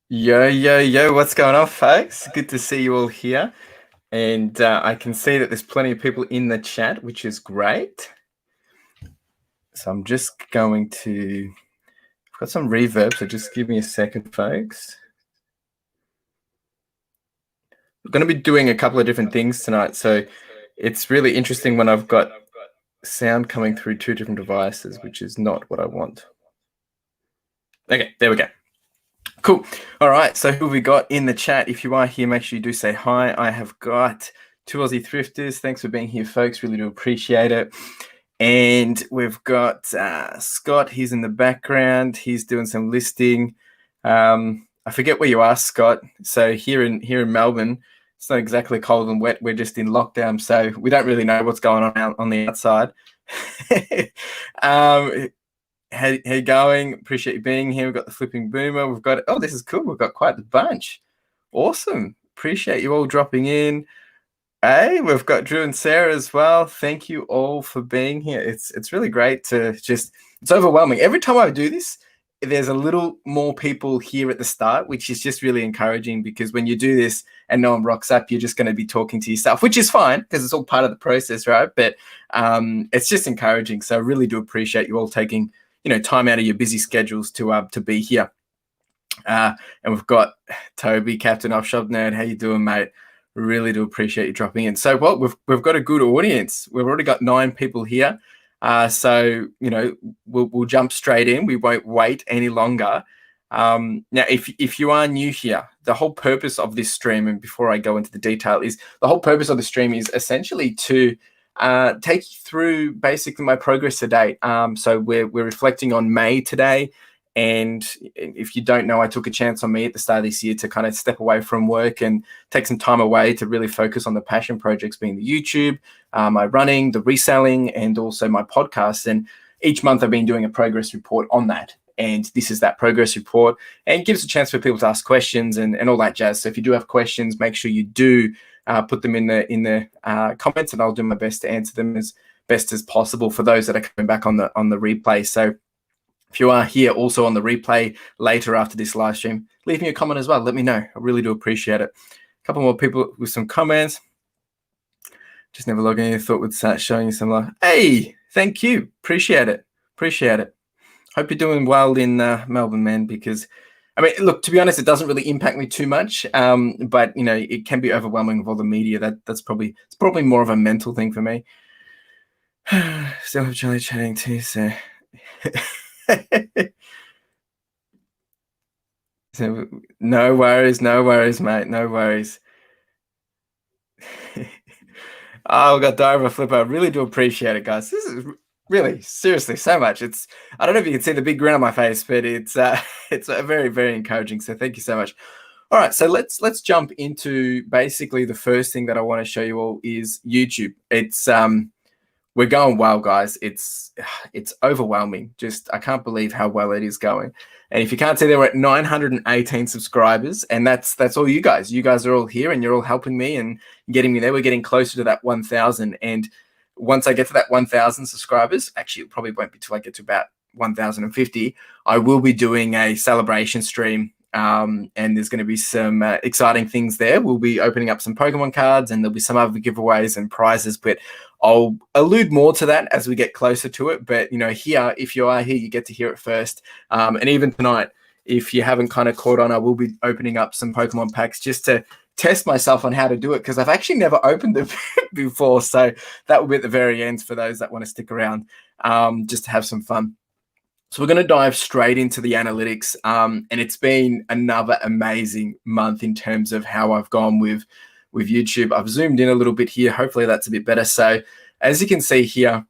Yo, what's going on, folks? Good to see you all here. And I can see that there's plenty of people in the chat, which is great. So I'm just going to, I've got some reverb, so just give me a second, folks. We're going to be doing a couple of different things tonight. So it's really interesting when I've got sound coming through two different devices, which is not what I want. Okay, there we go. Cool. All right. So who have we got in the chat? If you are here, make sure you do say hi. I have got two Aussie thrifters. Thanks for being here, folks. Really do appreciate it. And we've got Scott. He's in the background. He's doing some listing. I forget where you are, Scott. So here in Melbourne, it's not exactly cold and wet. We're just in lockdown, so we don't really know what's going on out on the outside. How you going? Appreciate you being here. We've got the flipping boomer. We've got, oh, this is cool. We've got quite the bunch. Awesome. Appreciate you all dropping in. Hey, we've got Drew and Sarah as well. Thank you all for being here. It's really great to just, it's overwhelming. Every time I do this, there's a little more people here at the start, which is just really encouraging, because when you do this and no one rocks up, you're just going to be talking to yourself, which is fine because it's all part of the process, right? But it's just encouraging. So I really do appreciate you all taking time out of your busy schedules to be here. And we've got Toby, Captain Offshop Nerd. How you doing, mate? Really do appreciate you dropping in. So, well, we've got a good audience. We've already got 9 people here. So we'll jump straight in. We won't wait any longer. Now, if you are new here, the whole purpose of this stream, and before I go into the detail, is the whole purpose of the stream is essentially to take you through basically my progress to date. So we're reflecting on May today. And if you don't know, I took a chance on me at the start of this year to kind of step away from work and take some time away to really focus on the passion projects, being the YouTube, my running, the reselling, and also my podcast. And each month I've been doing a progress report on that. And this is that progress report, and gives a chance for people to ask questions and all that jazz. So if you do have questions, make sure you do put them in the comments, and I'll do my best to answer them as best as possible for those that are coming back on the replay. So if you are here also on the replay later after this live stream, leave me a comment as well. Let me know. I really do appreciate it. A couple more people with some comments. Just never logging in. Thought would start showing you some love. Hey, thank you. Appreciate it. Hope you're doing well in Melbourne, man, because I mean, look, to be honest, it doesn't really impact me too much, but it can be overwhelming with all the media. It's probably more of a mental thing for me. Still have Charlie chatting too, so. So no worries, mate. No worries. Oh, we got Diver Flipper. I really do appreciate it, guys. This is really, seriously, so much. I don't know if you can see the big grin on my face, but it's very, very encouraging. So thank you so much. All right, so let's jump into basically the first thing that I want to show you all is YouTube. It's we're going well, guys. It's overwhelming. Just, I can't believe how well it is going. And if you can't see, we're at 918 subscribers, and that's all you guys. You guys are all here, and you're all helping me and getting me there. We're getting closer to that 1,000, and once I get to that 1,000 subscribers, actually, it probably won't be till I get to about 1,050. I will be doing a celebration stream. And there's going to be some exciting things there. We'll be opening up some Pokemon cards, and there'll be some other giveaways and prizes, but I'll allude more to that as we get closer to it. But, here, if you are here, you get to hear it first. And even tonight, if you haven't kind of caught on, I will be opening up some Pokemon packs just to test myself on how to do it, because I've actually never opened them before. So that will be at the very end for those that want to stick around, just to have some fun. So we're going to dive straight into the analytics, and it's been another amazing month in terms of how I've gone with YouTube. I've zoomed in a little bit here. Hopefully that's a bit better. So as you can see here,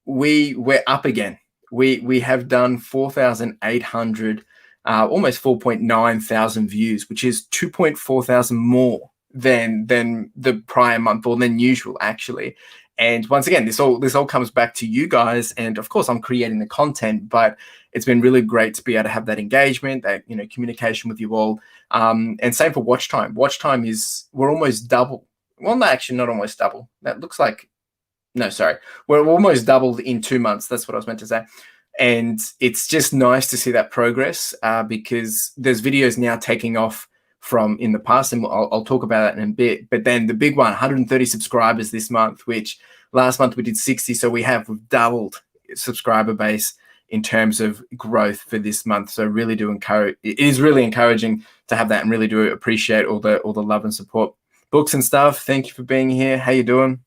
we're up again. We have done 4,800, almost 4.9 thousand views, which is 2.4 thousand more than the prior month, or than usual, actually. And once again, this all comes back to you guys, and of course I'm creating the content, but it's been really great to be able to have that engagement, that communication with you all. And same for watch time. Watch time we're almost double. Well, no, actually not almost double. That looks like, no, sorry. We're almost doubled in 2 months. That's what I was meant to say. And it's just nice to see that progress because there's videos now taking off from in the past, and I'll talk about that in a bit. But then the big one, 130 subscribers this month, which last month we did 60. So we've doubled subscriber base in terms of growth for this month. So really do encourage, it is really encouraging to have that, and really do appreciate all the love and support. Books and stuff, thank you for being here. How you doing?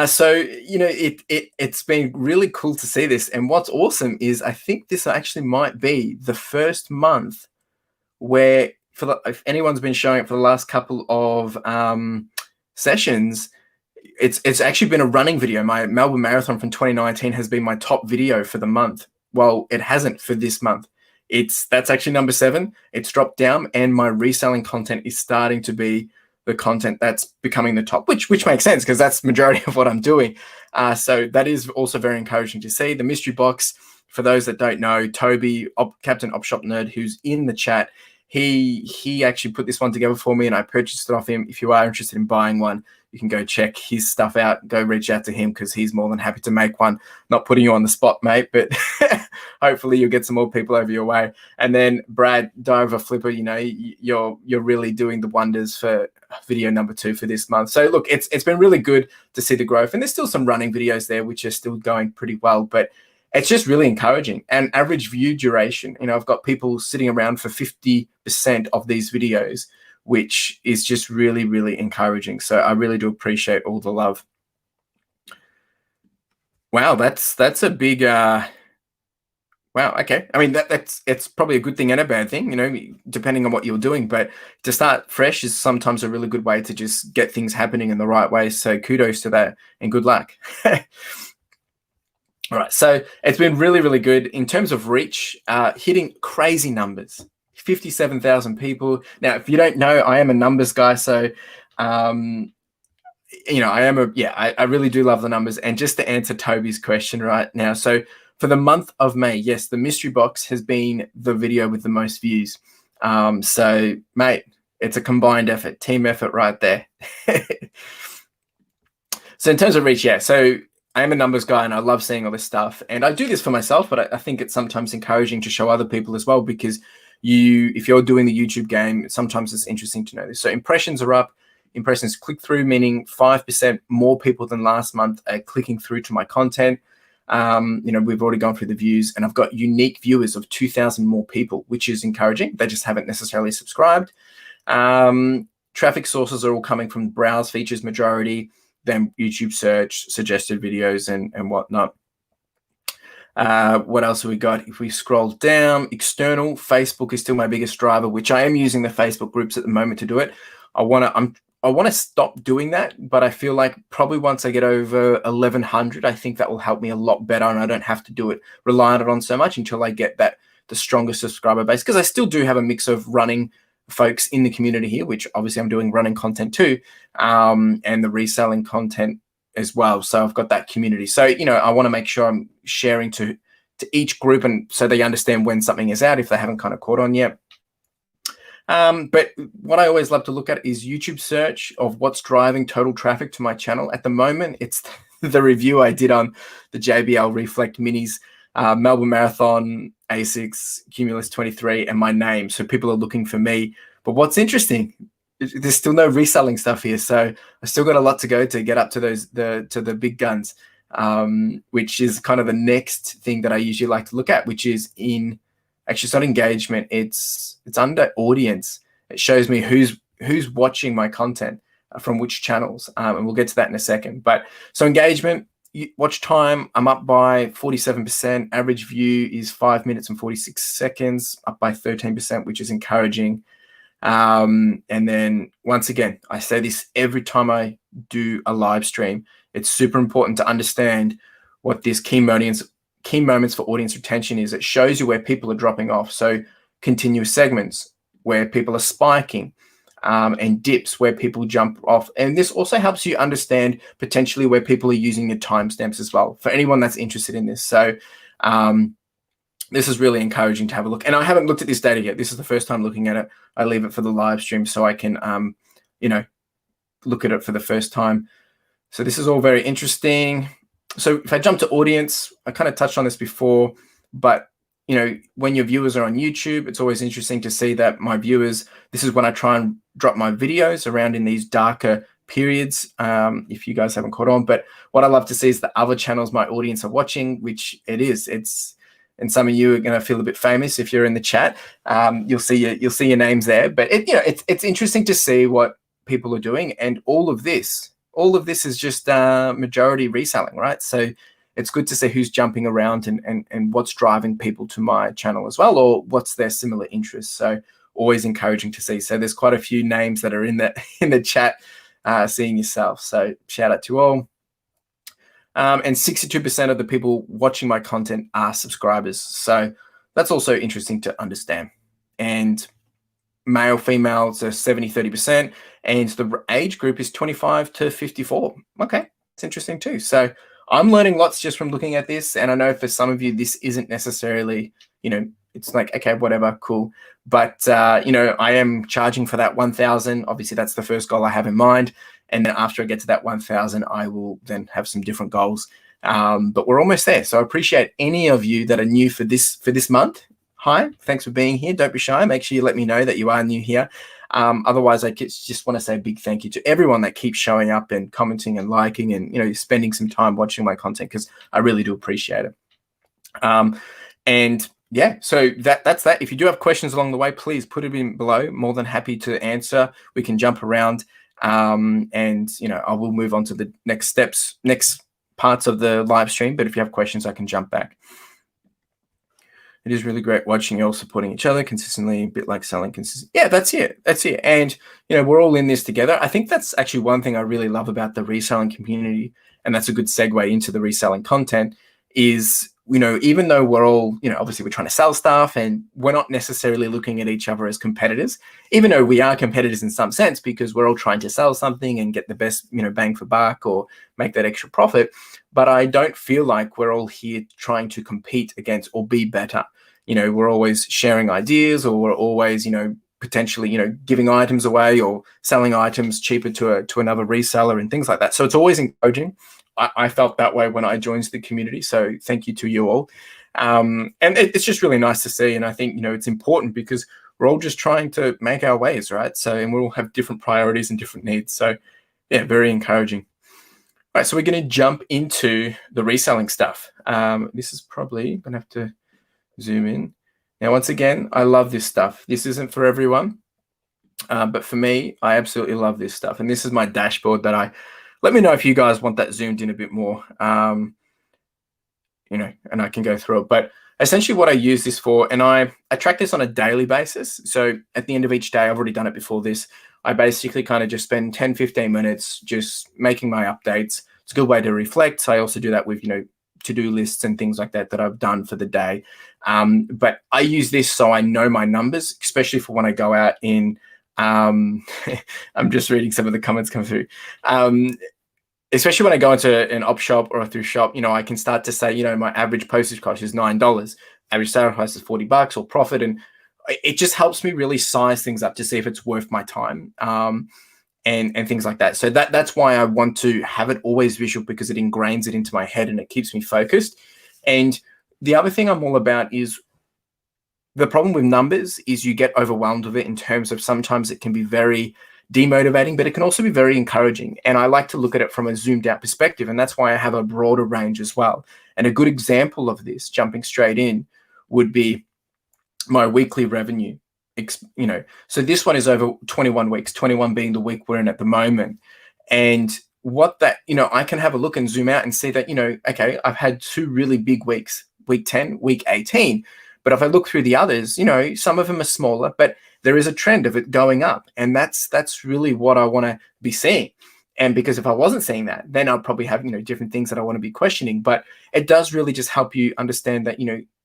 So, you know, it's been really cool to see this. And what's awesome is I think this actually might be the first month where, if anyone's been showing it for the last couple of sessions, it's actually been a running video. My Melbourne Marathon from 2019 has been my top video for the month. Well, it hasn't for this month. That's actually number 7. It's dropped down, and my reselling content is starting to be the content that's becoming the top, which makes sense because that's the majority of what I'm doing. So that is also very encouraging to see. The mystery box, for those that don't know, Toby, Captain Opshop Nerd, who's in the chat, he actually put this one together for me, and I purchased it off him. If you are interested in buying one, you can go check his stuff out. Go reach out to him because he's more than happy to make one. Not putting you on the spot, mate, but hopefully you'll get some more people over your way. And then Brad, Diver Flipper, you know, you're really doing the wonders for video number 2 for this month. So look, it's been really good to see the growth, and there's still some running videos there which are still going pretty well, but it's just really encouraging. And average view duration, you know, I've got people sitting around for 50% of these videos, which is just really, really encouraging. So I really do appreciate all the love. Wow, that's a big wow, okay. I mean, it's probably a good thing and a bad thing, you know, depending on what you're doing. But to start fresh is sometimes a really good way to just get things happening in the right way. So kudos to that, and good luck. All right, so it's been really, really good in terms of reach, hitting crazy numbers, 57,000 people. Now, if you don't know, I am a numbers guy, so you know, I really do love the numbers. And just to answer Toby's question right now, so for the month of May, yes, the mystery box has been the video with the most views. So, mate, it's a combined effort, team effort right there. So in terms of reach, yeah, so I am a numbers guy and I love seeing all this stuff. And I do this for myself, but I think it's sometimes encouraging to show other people as well, because if you're doing the YouTube game, sometimes it's interesting to know this. So impressions are up. Impressions click through, meaning 5% more people than last month are clicking through to my content. You know, we've already gone through the views, and I've got unique viewers of 2,000 more people, which is encouraging. They just haven't necessarily subscribed. Traffic sources are all coming from browse features majority, then YouTube search, suggested videos, and whatnot. What else have we got? If we scroll down, external, Facebook is still my biggest driver, which I am using the Facebook groups at the moment to do it. I want to stop doing that, but I feel like probably once I get over 1,100, I think that will help me a lot better, and I don't have to rely on it so much until I get the strongest subscriber base, because I still do have a mix of running folks in the community here, which obviously I'm doing running content too, and the reselling content as well. So I've got that community. So, you know, I want to make sure I'm sharing to each group, and so they understand when something is out if they haven't kind of caught on yet. But what I always love to look at is YouTube search of what's driving total traffic to my channel. At the moment, it's the review I did on the JBL Reflect Minis, Melbourne Marathon, ASICS, Cumulus 23, and my name. So people are looking for me. But what's interesting, there's still no reselling stuff here. So I still got a lot to go to get up to the big guns, which is kind of the next thing that I usually like to look at, which is actually it's not engagement. It's under audience. It shows me who's watching my content from which channels. And we'll get to that in a second. But so engagement, watch time, I'm up by 47%. Average view is 5 minutes and 46 seconds, up by 13%, which is encouraging. And then once again, I say this every time I do a live stream, it's super important to understand what this key moments for audience retention is. It shows you where people are dropping off. So continuous segments where people are spiking, and dips where people jump off. And this also helps you understand potentially where people are using your timestamps as well, for anyone that's interested in this. So this is really encouraging to have a look. And I haven't looked at this data yet. This is the first time looking at it. I leave it for the live stream so I can, you know, look at it for the first time. So this is all very interesting. So if I jump to audience, I kind of touched on this before, but when your viewers are on YouTube, it's always interesting to see that my viewers, this is when I try and drop my videos around in these darker periods, if you guys haven't caught on. But what I love to see is the other channels my audience are watching, which and some of you are going to feel a bit famous if you're in the chat. You'll see your names there. But it's interesting to see what people are doing, and all of this is just majority reselling, right? So it's good to see who's jumping around and what's driving people to my channel as well, or what's their similar interests. So always encouraging to see. So there's quite a few names that are in the chat, seeing yourself. So shout out to all. And 62% of the people watching my content are subscribers. So that's also interesting to understand. And male, females are 70-30%, and the age group is 25 to 54. Okay, it's interesting too. So I'm learning lots just from looking at this. And I know for some of you, this isn't necessarily, it's like, okay, whatever, cool. But, I am charging for that 1,000. Obviously, that's the first goal I have in mind. And then after I get to that 1,000, I will then have some different goals. But we're almost there. So I appreciate any of you that are new for this month. Hi, thanks for being here. Don't be shy. Make sure you let me know that you are new here. Otherwise, I just want to say a big thank you to everyone that keeps showing up and commenting and liking and spending some time watching my content, because I really do appreciate it. And yeah, so that's that. If you do have questions along the way, please put it in below. More than happy to answer. We can jump around, and I will move on to the next parts of the live stream. But if you have questions, I can jump back. It is really great watching you all supporting each other consistently, a bit like selling consistently. Yeah, that's it. And, we're all in this together. I think that's actually one thing I really love about the reselling community, and that's a good segue into the reselling content, is, even though we're all, obviously we're trying to sell stuff, and we're not necessarily looking at each other as competitors, even though we are competitors in some sense, because we're all trying to sell something and get the best, bang for buck or make that extra profit. But I don't feel like we're all here trying to compete against or be better. We're always sharing ideas, or we're always, potentially, giving items away or selling items cheaper to another reseller and things like that. So it's always encouraging. I felt that way when I joined the community. So thank you to you all. And it's just really nice to see. And I think, it's important because we're all just trying to make our ways, right? So, and we all have different priorities and different needs. So yeah, very encouraging. All right, so we're going to jump into the reselling stuff. This is probably going to have to zoom in. Now, once again, I love this stuff. This isn't for everyone, but for me, I absolutely love this stuff. And this is my dashboard that let me know if you guys want that zoomed in a bit more, and I can go through it. But essentially what I use this for, and I track this on a daily basis. So at the end of each day, I've already done it before this, I basically kind of just spend 10, 15 minutes just making my updates. It's a good way to reflect. So I also do that with, to-do lists and things like that I've done for the day. But I use this so I know my numbers, especially for when I go out in, I'm just reading some of the comments come through. Especially when I go into an op shop or a thrift shop, I can start to say, my average postage cost is $9, average sale price is $40 or profit. And it just helps me really size things up to see if it's worth my time. And things like that. So that's why I want to have it always visual, because it ingrains it into my head and it keeps me focused. And the other thing I'm all about is, the problem with numbers is you get overwhelmed with it, in terms of sometimes it can be very demotivating, but it can also be very encouraging. And I like to look at it from a zoomed out perspective. And that's why I have a broader range as well. And a good example of this, jumping straight in, would be my weekly revenue. So this one is over 21 weeks, 21 being the week we're in at the moment. And what that, I can have a look and zoom out and see that, okay, I've had 2 really big weeks, week 10, week 18. But if I look through the others, some of them are smaller, but there is a trend of it going up. And that's really what I want to be seeing. And because if I wasn't seeing that, then I'll probably have, different things that I want to be questioning. But it does really just help you understand that,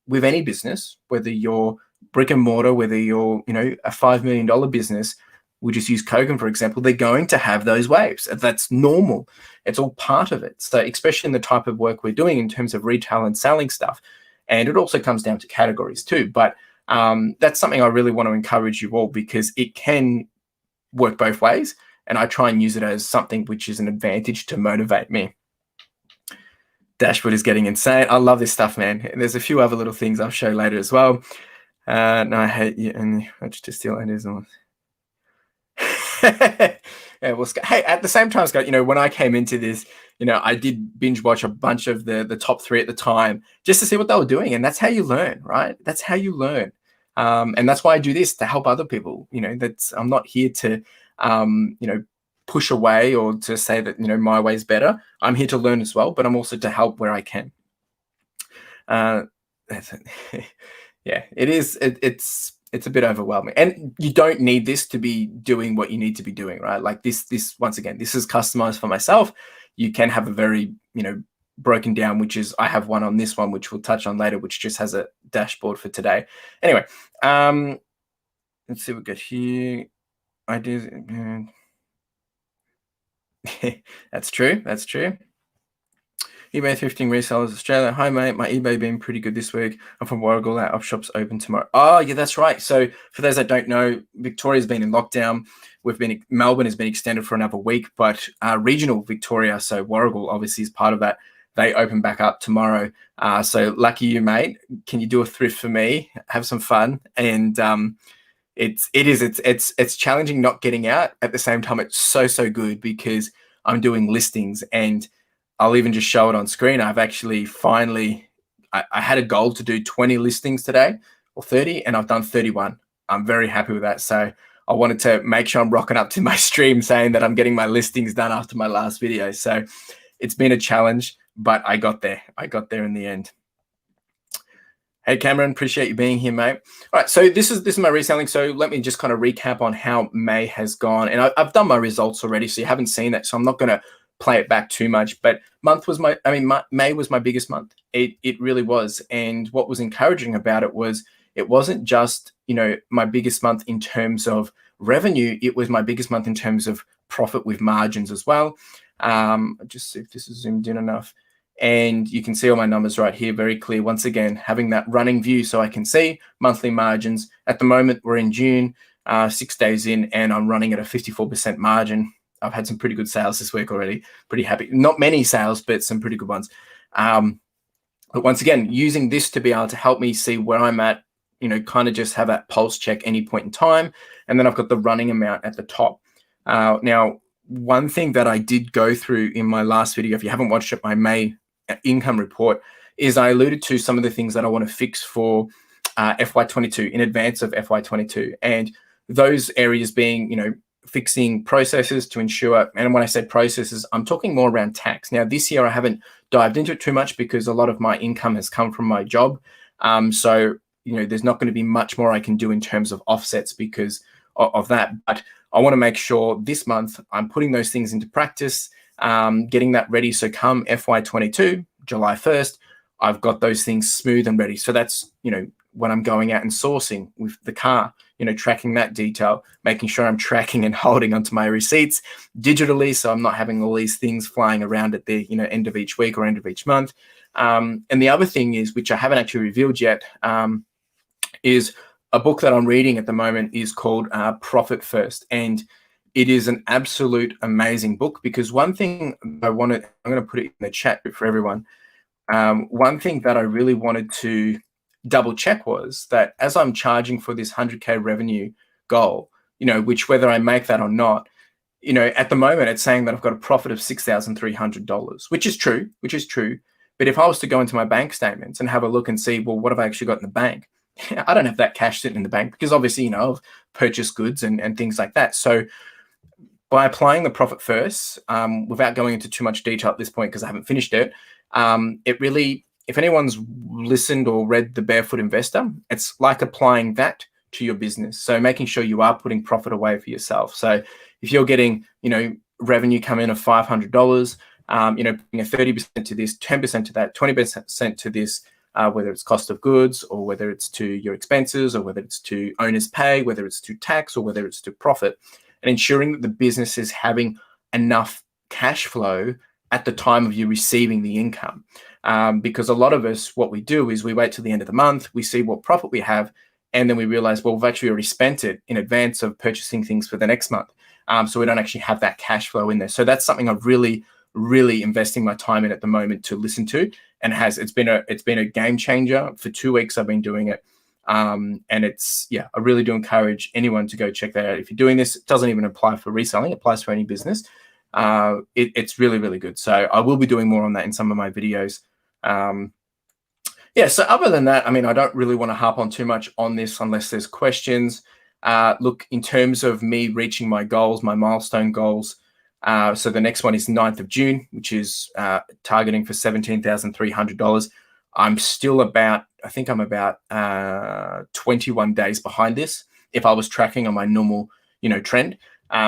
with any business, whether you're brick and mortar, whether you're, a $5 million business, we'll just use Kogan, for example, they're going to have those waves. That's normal. It's all part of it. So especially in the type of work we're doing in terms of retail and selling stuff. And it also comes down to categories too. But that's something I really want to encourage you all, because it can work both ways. And I try and use it as something which is an advantage to motivate me. Dashboard is getting insane. I love this stuff, man. And there's a few other little things I'll show later as well. No, I hate you and to steal ideas. Yeah, well, hey, at the same time, Scott, when I came into this, I did binge watch a bunch of the top 3 at the time just to see what they were doing. And that's how you learn, right? That's how you learn. And that's why I do this, to help other people. I'm not here to, push away or to say that, my way is better. I'm here to learn as well, but I'm also to help where I can. That's it. Yeah, it is. It's a bit overwhelming, and you don't need this to be doing what you need to be doing, right? Like this once again, this is customized for myself. You can have a very, broken down, which is, I have one on this one, which we'll touch on later, which just has a dashboard for today. Anyway, let's see what we got here. Ideas. That's true. That's true. eBay thrifting resellers Australia. Hi mate, my eBay been pretty good this week. I'm from Warragul. Our op shop's open tomorrow. Oh yeah, that's right. So for those that don't know, Victoria's been in lockdown. Melbourne has been extended for another week, but regional Victoria, so Warragul obviously is part of that. They open back up tomorrow. So lucky you, mate. Can you do a thrift for me? Have some fun. And it's challenging not getting out. At the same time, it's so good because I'm doing listings, and I'll even just show it on screen. I've actually finally, I had a goal to do 20 listings today or 30, and I've done 31. I'm very happy with that. So I wanted to make sure I'm rocking up to my stream saying that I'm getting my listings done after my last video. So it's been a challenge, but I got there. I got there in the end. Hey, Cameron, appreciate you being here, mate. All right, so this is my reselling. So let me just kind of recap on how May has gone. And I've done my results already, so you haven't seen that. So I'm not going to play it back too much. But May was my biggest month. It really was. And what was encouraging about it was it wasn't just, my biggest month in terms of revenue. It was my biggest month in terms of profit with margins as well. Just see if this is zoomed in enough. And you can see all my numbers right here, very clear. Once again, having that running view so I can see monthly margins. At the moment, we're in June, 6 days in, and I'm running at a 54% margin. I've had some pretty good sales this week already. Pretty happy. Not many sales, but some pretty good ones. But once again, using this to be able to help me see where I'm at, kind of just have that pulse check any point in time. And then I've got the running amount at the top. Now, one thing that I did go through in my last video, if you haven't watched it, my May income report, is I alluded to some of the things that I want to fix for FY22 in advance of FY22. And those areas being, fixing processes to ensure, and when I said processes, I'm talking more around tax. Now, this year I haven't dived into it too much because a lot of my income has come from my job. So, there's not going to be much more I can do in terms of offsets because of that. But I want to make sure this month I'm putting those things into practice, getting that ready. So come FY22, July 1st, I've got those things smooth and ready. So that's, when I'm going out and sourcing with the car, tracking that detail, making sure I'm tracking and holding onto my receipts digitally. So I'm not having all these things flying around at the, end of each week or end of each month. And the other thing is, which I haven't actually revealed yet, is a book that I'm reading at the moment is called Profit First. And it is an absolute amazing book because one thing I'm going to put it in the chat for everyone. One thing that I really wanted to double check was that as I'm charging for this 100K revenue goal, which whether I make that or not, at the moment it's saying that I've got a profit of $6,300, which is true. But if I was to go into my bank statements and have a look and see, well, what have I actually got in the bank? I don't have that cash sitting in the bank because obviously, I've purchased goods and things like that. So by applying the profit first, without going into too much detail at this point because I haven't finished it, it really, if anyone's listened or read The Barefoot Investor, it's like applying that to your business. So making sure you are putting profit away for yourself. So if you're getting, revenue come in of $500, putting a 30% to this, 10% to that, 20% to this, whether it's cost of goods or whether it's to your expenses or whether it's to owner's pay, whether it's to tax or whether it's to profit, and ensuring that the business is having enough cash flow at the time of you receiving the income. Because a lot of us, what we do is we wait till the end of the month, we see what profit we have, and then we realize, well, we've actually already spent it in advance of purchasing things for the next month. So we don't actually have that cash flow in there. So that's something I've really really investing my time in at the moment to listen to, and it's been a game changer. For 2 weeks I've been doing it. And it's, yeah, I really do encourage anyone to go check that out. If you're doing this, it doesn't even apply for reselling, it applies for any business. It's really, really good. So I will be doing more on that in some of my videos. Yeah, so other than that, I mean, I don't really want to harp on too much on this unless there's questions. Look, in terms of me reaching my goals, my milestone goals, so the next one is 9th of June, which is targeting for $17,300. I'm still about, I think I'm about 21 days behind this if I was tracking on my normal, trend,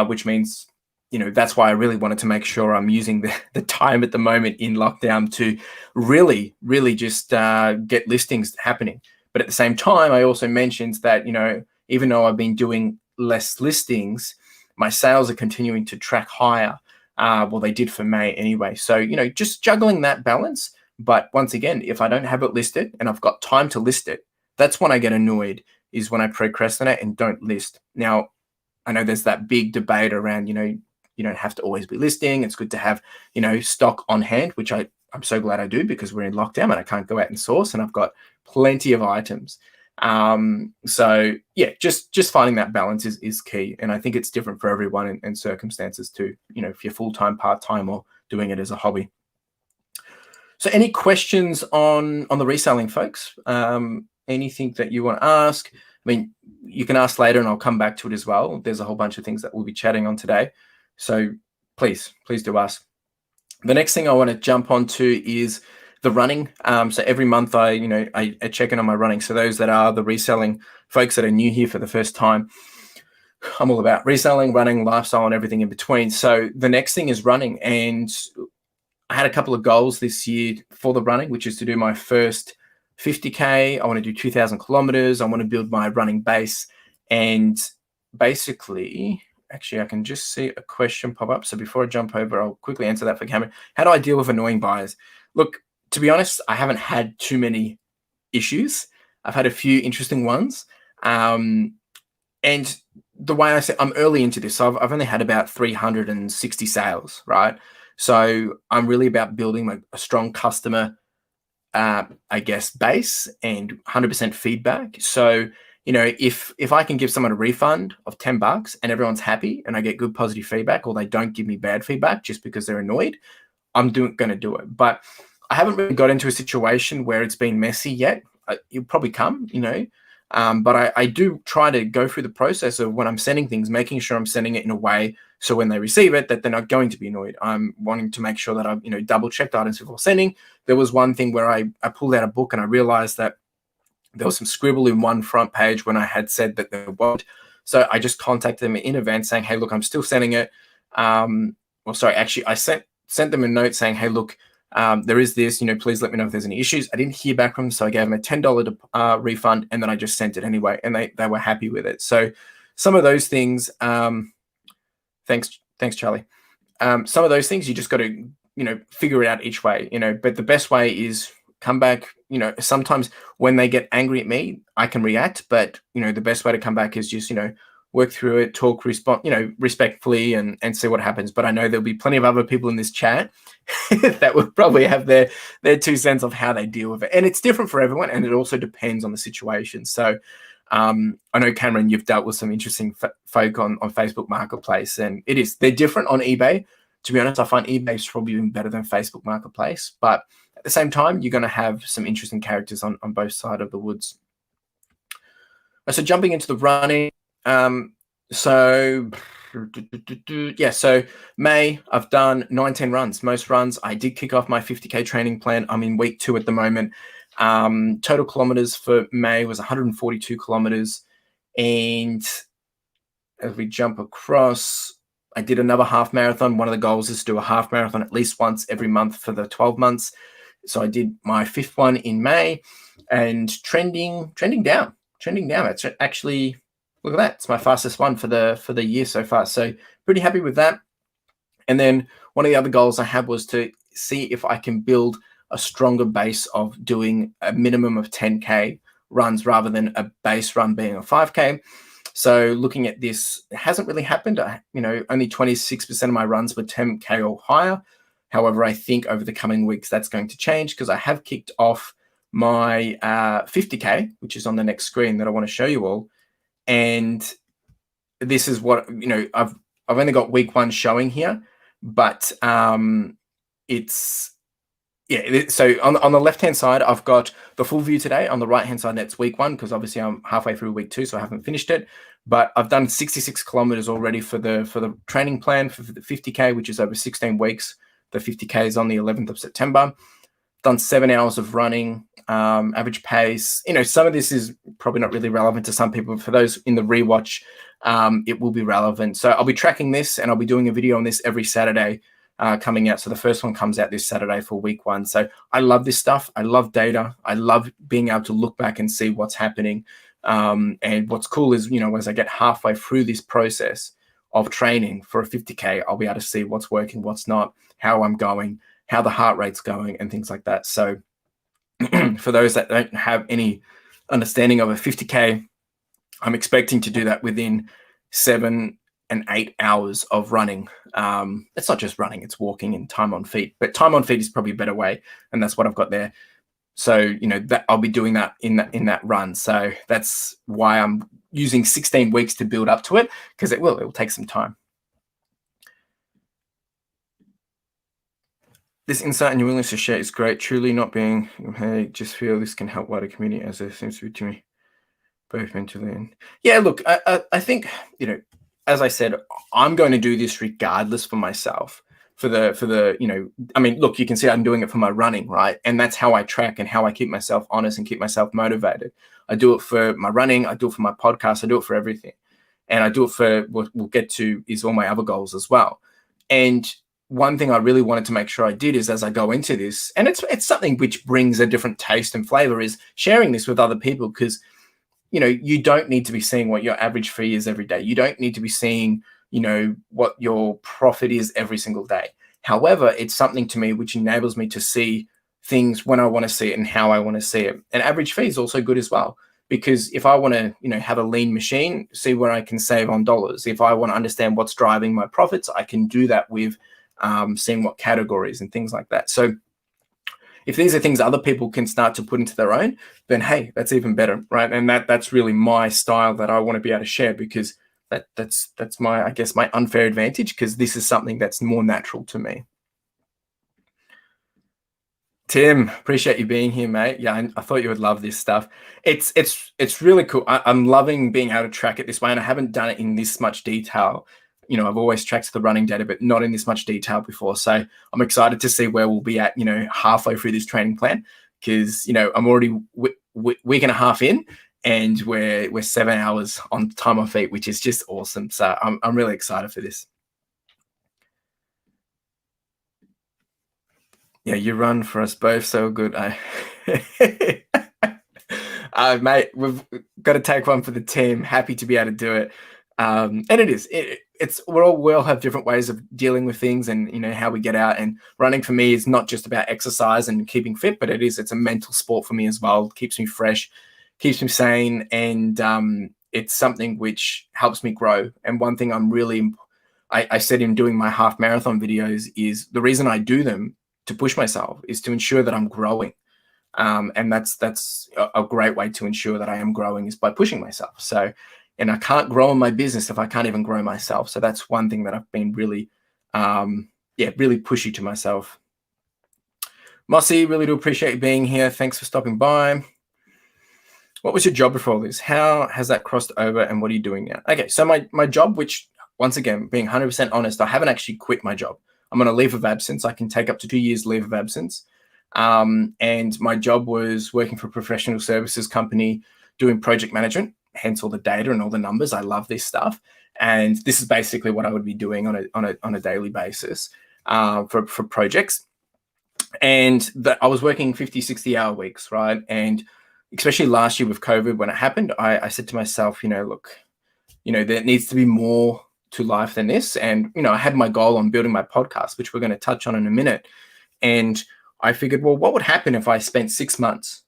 which means, that's why I really wanted to make sure I'm using the time at the moment in lockdown to really, really just get listings happening. But at the same time, I also mentioned that, even though I've been doing less listings, my sales are continuing to track higher. Well, they did for May anyway. So, just juggling that balance. But once again, if I don't have it listed and I've got time to list it, that's when I get annoyed, is when I procrastinate and don't list. Now, I know there's that big debate around, you don't have to always be listing. It's good to have, stock on hand, which I'm so glad I do, because we're in lockdown and I can't go out and source, and I've got plenty of items. So yeah, just finding that balance is key. And I think it's different for everyone and circumstances too, if you're full-time, part-time, or doing it as a hobby. So any questions on the reselling, folks? Anything that you want to ask? I mean, you can ask later and I'll come back to it as well. There's a whole bunch of things that we'll be chatting on today. So please do ask. The next thing I want to jump onto is the running. So every month I check in on my running. So those that are the reselling folks that are new here for the first time, I'm all about reselling, running, lifestyle, and everything in between. So the next thing is running. And I had a couple of goals this year for the running, which is to do my first 50K. I want to do 2,000 kilometers. I want to build my running base. And basically, actually, I can just see a question pop up. So before I jump over, I'll quickly answer that for Cameron. How do I deal with annoying buyers? Look, to be honest, I haven't had too many issues. I've had a few interesting ones. And the way I say, I'm early into this. So I've only had about 360 sales, right? So I'm really about building a strong customer, base and 100% feedback. So, if I can give someone a refund of $10 and everyone's happy and I get good positive feedback, or they don't give me bad feedback just because they're annoyed, I'm going to do it. But I haven't really got into a situation where it's been messy yet. It'll probably come, but I do try to go through the process of, when I'm sending things, making sure I'm sending it in a way so when they receive it, that they're not going to be annoyed. I'm wanting to make sure that I've, double checked items before sending. There was one thing where I pulled out a book and I realized that there was some scribble in one front page when I had said that there wasn't. So I just contacted them in advance saying, hey, look, I'm still sending it. I sent them a note saying, hey, look, there is this, please let me know if there's any issues. I didn't hear back from them, so I gave them a $10 refund, and then I just sent it anyway, and they were happy with it. So some of those things, thanks, Charlie. Some of those things you just got to, figure it out each way, but the best way is come back. Sometimes when they get angry at me, I can react, but, the best way to come back is just, work through it, talk, respond, respectfully, and see what happens. But I know there'll be plenty of other people in this chat that would probably have their 2 cents of how they deal with it. And it's different for everyone, and it also depends on the situation. So I know, Cameron, you've dealt with some interesting folk on Facebook Marketplace, and they're different on eBay. To be honest, I find eBay is probably even better than Facebook Marketplace. But at the same time, you're going to have some interesting characters on both sides of the woods. So jumping into the running, so May, I've done 19 runs. Most runs, I did kick off my 50K training plan. I'm in week 2 at the moment. Total kilometers for May was 142 kilometers. And as we jump across, I did another half marathon. One of the goals is to do a half marathon at least once every month for the 12 months. So I did my 5th one in May, and trending down. It's actually, look at that. It's my fastest one for the year so far. So pretty happy with that. And then one of the other goals I had was to see if I can build a stronger base of doing a minimum of 10K runs rather than a base run being a 5K. So looking at this, it hasn't really happened. Only 26% of my runs were 10K or higher. However, I think over the coming weeks, that's going to change because I have kicked off my 50K, which is on the next screen that I want to show you all. And this is what, I've only got week 1 showing here, but it's, yeah, so on the left-hand side, I've got the full view today. On the right-hand side, that's week 1, because obviously I'm halfway through week 2, so I haven't finished it. But I've done 66 kilometers already for the training plan for the 50K, which is over 16 weeks. The 50K is on the 11th of September. Done 7 hours of running, average pace. Some of this is probably not really relevant to some people. For those in the rewatch, it will be relevant. So I'll be tracking this, and I'll be doing a video on this every Saturday coming out. So the first one comes out this Saturday for week 1. So I love this stuff. I love data. I love being able to look back and see what's happening. And what's cool is, as I get halfway through this process of training for a 50K, I'll be able to see what's working, what's not, how I'm going, how the heart rate's going, and things like that. So for those that don't have any understanding of a 50K, I'm expecting to do that within 7 and 8 hours of running. It's not just running, it's walking and time on feet, but time on feet is probably a better way. And that's what I've got there. So, that I'll be doing that in that run. So that's why I'm using 16 weeks to build up to it, because it will take some time. This insight and your willingness to share is great. Truly not being, hey, just feel this can help wider community, as there seems to be to me, both mentally and yeah. Look, I think, as I said, I'm going to do this regardless for myself. For the I mean, look, you can see I'm doing it for my running, right? And that's how I track and how I keep myself honest and keep myself motivated. I do it for my running. I do it for my podcast. I do it for everything. And I do it for what we'll get to is all my other goals as well. And one thing I really wanted to make sure I did is, as I go into this, and it's something which brings a different taste and flavor, is sharing this with other people, because you don't need to be seeing what your average fee is every day. You don't need to be seeing what your profit is every single day. However, it's something to me which enables me to see things when I want to see it and how I want to see it. And average fee is also good as well, because if I want to have a lean machine, see where I can save on dollars. If I want to understand what's driving my profits, I can do that with seeing what categories and things like that. So if these are things other people can start to put into their own, then hey, that's even better, right? And that's really my style that I want to be able to share, because that's my, I guess, my unfair advantage, because this is something that's more natural to me. Tim, appreciate you being here, mate. Yeah, I thought you would love this stuff. It's really cool. I'm loving being able to track it this way, and I haven't done it in this much detail. I've always tracked the running data, but not in this much detail before. So I'm excited to see where we'll be at, halfway through this training plan, because, I'm already week and a half in, and we're 7 hours on time on feet, which is just awesome. So I'm really excited for this. Yeah, you run for us both so good. Mate, we've got to take one for the team. Happy to be able to do it. And it is. We all have different ways of dealing with things, and how we get out. And running for me is not just about exercise and keeping fit, but it's a mental sport for me as well. It keeps me fresh, keeps me sane, and it's something which helps me grow. And one thing I said in doing my half marathon videos is the reason I do them to push myself is to ensure that I'm growing. And that's a great way to ensure that I am growing, is by pushing myself. So, and I can't grow in my business if I can't even grow myself. So that's one thing that I've been really, really pushy to myself. Mossy, really do appreciate you being here. Thanks for stopping by. What was your job before this? How has that crossed over, and what are you doing now? Okay, so my job, which, once again, being 100% honest, I haven't actually quit my job. I'm on a leave of absence. I can take up to 2 years leave of absence. And my job was working for a professional services company, doing project management, hence all the data and all the numbers. I love this stuff. And this is basically what I would be doing on a daily basis for projects. And I was working 50, 60-hour weeks, right? And especially last year with COVID, when it happened, I said to myself, look, there needs to be more to life than this. And, I had my goal on building my podcast, which we're going to touch on in a minute. And I figured, well, what would happen if I spent 6 months,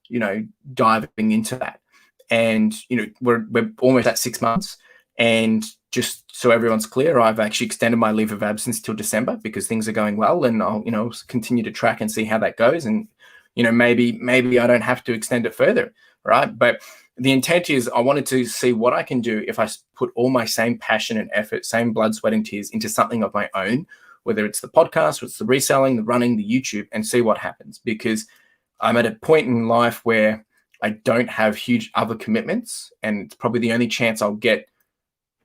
diving into that? And, we're almost at 6 months, and just so everyone's clear, I've actually extended my leave of absence till December because things are going well, and I'll, continue to track and see how that goes. And, maybe I don't have to extend it further, right? But the intent is I wanted to see what I can do if I put all my same passion and effort, same blood, sweat, and tears into something of my own, whether it's the podcast, or it's the reselling, the running, the YouTube, and see what happens. Because I'm at a point in life where I don't have huge other commitments, and it's probably the only chance I'll get,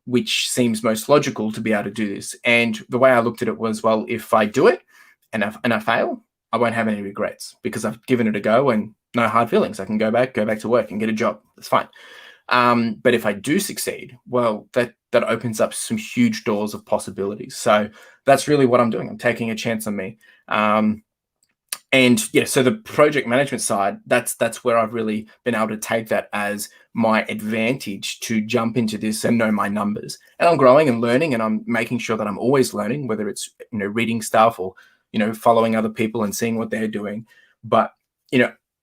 which seems most logical, to be able to do this. And the way I looked at it was, well, if I do it and I fail, I won't have any regrets because I've given it a go and no hard feelings. I can go back to work and get a job. That's fine. But if I do succeed, well, that opens up some huge doors of possibilities. So that's really what I'm doing. I'm taking a chance on me. And yeah, so the project management side, that's where I've really been able to take that as my advantage to jump into this and know my numbers. And I'm growing and learning, and I'm making sure that I'm always learning, whether it's, reading stuff or, following other people and seeing what they're doing. But,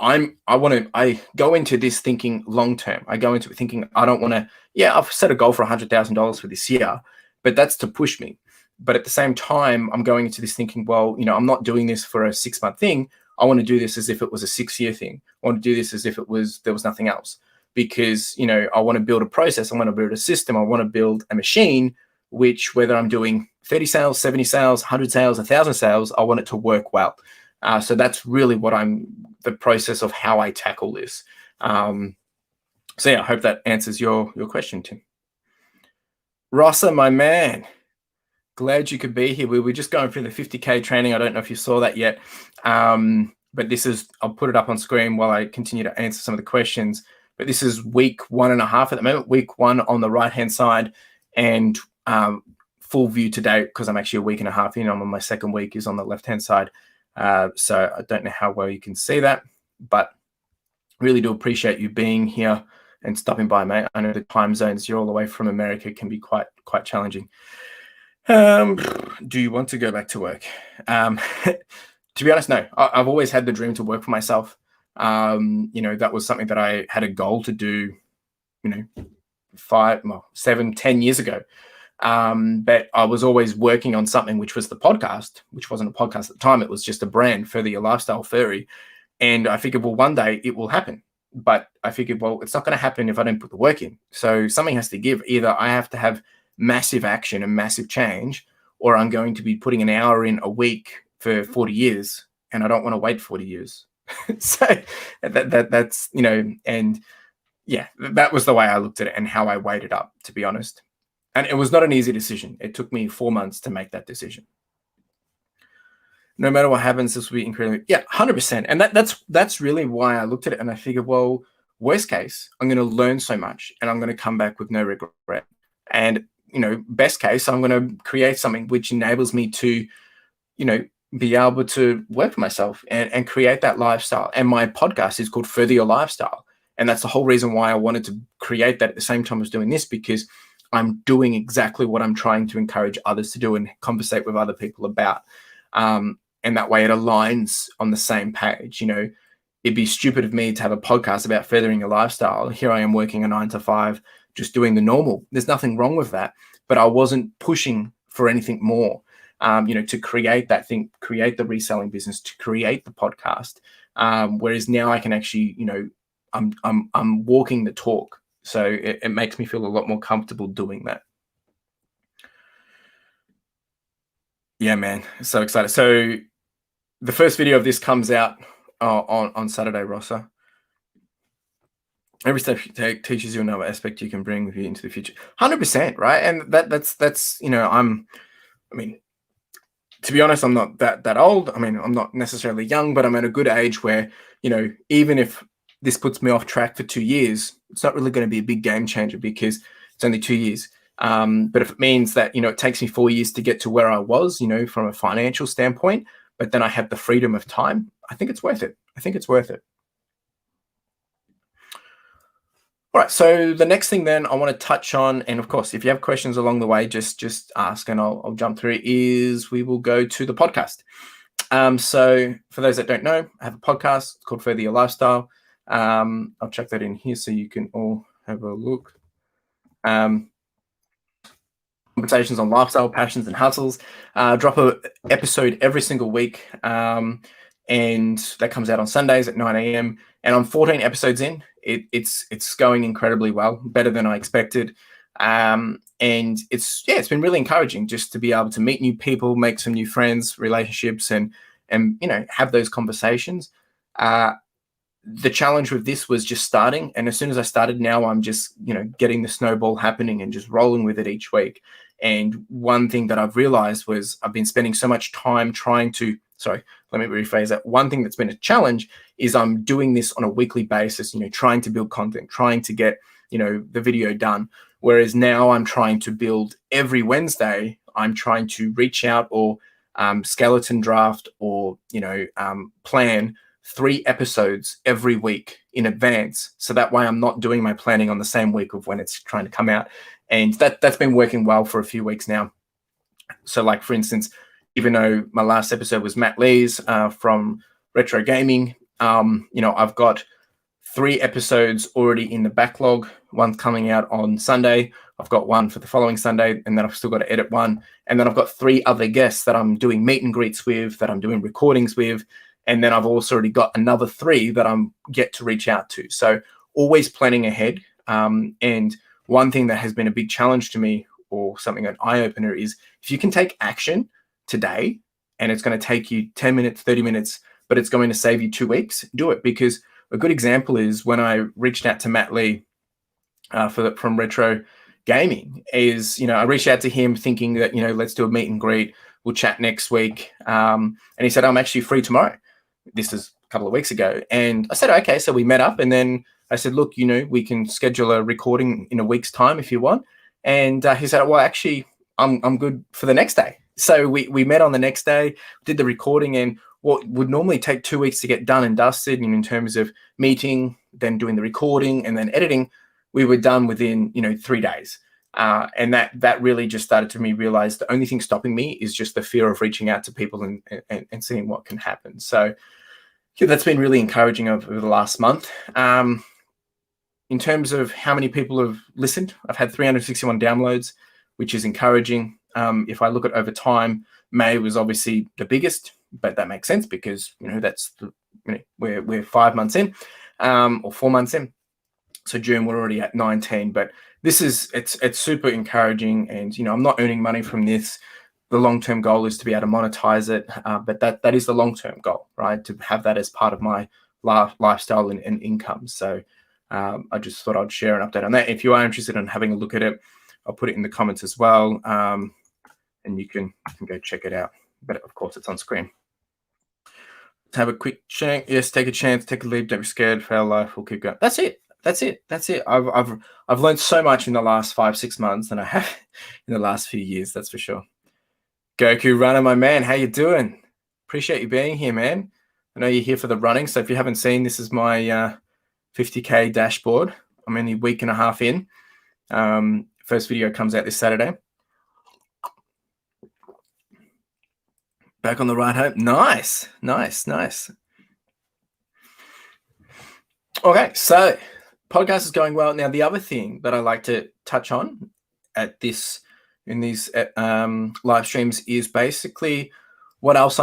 I go into this thinking long-term. I go into it thinking, I don't want to, I've set a goal for $100,000 for this year, but that's to push me. But at the same time, I'm going into this thinking, well, I'm not doing this for a 6-month thing. I want to do this as if it was a 6-year thing. I want to do this as if there was nothing else, because, I want to build a process. I want to build a system. I want to build a machine, which, whether I'm doing 30 sales, 70 sales, 100 sales, 1,000 sales, I want it to work well. So that's really the process of how I tackle this. I hope that answers your question, Tim. Rossa, my man. Glad you could be here. We were just going through the 50K training. I don't know if you saw that yet, but I'll put it up on screen while I continue to answer some of the questions. But this is week 1.5 at the moment, week 1 on the right-hand side, and full view to date, because I'm actually a week and a half in. I'm on my second week, is on the left-hand side. So I don't know how well you can see that, but really do appreciate you being here and stopping by, mate. I know the time zones, you're all the way from America, can be quite challenging. Do you want to go back to work? To be honest, no. I've always had the dream to work for myself. That was something that I had a goal to do, 7, 10 years ago. But I was always working on something, which was the podcast, which wasn't a podcast at the time. It was just a brand, Further Your Lifestyle Furry. And I figured, well, one day it will happen. But I figured, well, it's not going to happen if I don't put the work in. So something has to give. Either I have to have massive action and massive change, or I'm going to be putting an hour in a week for 40 years, and I don't want to wait 40 years. So that's, and yeah, that was the way I looked at it and how I weighed it up, to be honest. And it was not an easy decision. It took me 4 months to make that decision. No matter what happens, this will be incredible. Yeah, 100%. And that's really why I looked at it, and I figured, well, worst case, I'm going to learn so much and I'm going to come back with no regret. And best case, I'm going to create something which enables me to, be able to work for myself and create that lifestyle. And my podcast is called Further Your Lifestyle. And that's the whole reason why I wanted to create that at the same time as doing this, because I'm doing exactly what I'm trying to encourage others to do and conversate with other people about. And that way it aligns on the same page. It'd be stupid of me to have a podcast about furthering your lifestyle. Here I am working a 9 to 5, just doing the normal. There's nothing wrong with that, but I wasn't pushing for anything more, to create that thing, create the reselling business, to create the podcast. Whereas now I can actually, I'm walking the talk. So it makes me feel a lot more comfortable doing that. Yeah, man. So excited. So the first video of this comes out on Saturday, Rossa. Every step you take teaches you another aspect you can bring with you into the future. 100%, right? And that's to be honest, I'm not that old. I'm not necessarily young, but I'm at a good age where, even if this puts me off track for 2 years, it's not really going to be a big game changer because it's only 2 years. But if it means that, it takes me 4 years to get to where I was, from a financial standpoint, but then I have the freedom of time, I think it's worth it. All right, so the next thing then I want to touch on, and of course, if you have questions along the way, just ask and I'll jump through, is we will go to the podcast. So for those that don't know, I have a podcast called Further Your Lifestyle. I'll check that in here so you can all have a look. conversations on lifestyle, passions, and hustles. Drop a episode every single week, and that comes out on Sundays at 9 a.m. And I'm 14 episodes in. It's going incredibly well, better than I expected. And it's been really encouraging just to be able to meet new people, make some new friends, relationships, and have those conversations. The challenge with this was just starting, and as soon as I started, now I'm just getting the snowball happening and just rolling with it each week. And one thing that I've realized was I've been spending so much time trying to let me rephrase that. One thing that's been a challenge is I'm doing this on a weekly basis, trying to build content, trying to get the video done. Whereas now I'm trying to build every Wednesday. I'm trying to reach out or skeleton draft or plan 3 episodes every week in advance, so that way I'm not doing my planning on the same week of when it's trying to come out. And that's been working well for a few weeks now. So, like, for instance, even though my last episode was Matt Lee's from Retro Gaming, I've got 3 episodes already in the backlog. One coming out on Sunday. I've got one for the following Sunday, and then I've still got to edit one. And then I've got 3 other guests that I'm doing meet and greets with, that I'm doing recordings with. And then I've also already got another 3 that I'm yet to reach out to. So always planning ahead. And one thing that has been a big challenge to me, or something, an eye-opener, is if you can take action today and it's going to take you 10 minutes, 30 minutes, but it's going to save you 2 weeks, do it. Because a good example is when I reached out to Matt Lee from Retro Gaming, is, I reached out to him thinking that, let's do a meet and greet. We'll chat next week. And he said, I'm actually free tomorrow. This is a couple of weeks ago. And I said, okay. So we met up, and then I said, look, we can schedule a recording in a week's time if you want. And he said, well, actually, I'm good for the next day. So we met on the next day, did the recording, and what would normally take 2 weeks to get done and dusted, in terms of meeting, then doing the recording, and then editing, we were done within 3 days. And that really just started to me realize the only thing stopping me is just the fear of reaching out to people and seeing what can happen. So that's been really encouraging over the last month. In terms of how many people have listened, I've had 361 downloads, which is encouraging. If I look at over time, May was obviously the biggest, but that makes sense because that's we're 5 months in, or 4 months in. So June we're already at 19, but it's super encouraging. And I'm not earning money from this. The long-term goal is to be able to monetize it, but that is the long-term goal, right? To have that as part of my lifestyle and income. So I just thought I'd share an update on that. If you are interested in having a look at it, I'll put it in the comments as well, and you can go check it out. But of course, it's on screen. Let's have a quick check. Yes, take a chance, take a leap, don't be scared, fail life, we'll keep going. That's it. I've learned so much in the last 5-6 months than I have in the last few years. That's for sure. Goku Runner, my man, how you doing? Appreciate you being here, man. I know you're here for the running, so if you haven't seen, this is my 50K dashboard. I'm only a week and a half in. First video comes out this Saturday. Back on the right home. Nice. Okay, so podcast is going well. Now, the other thing that I like to touch on in these live streams is basically what else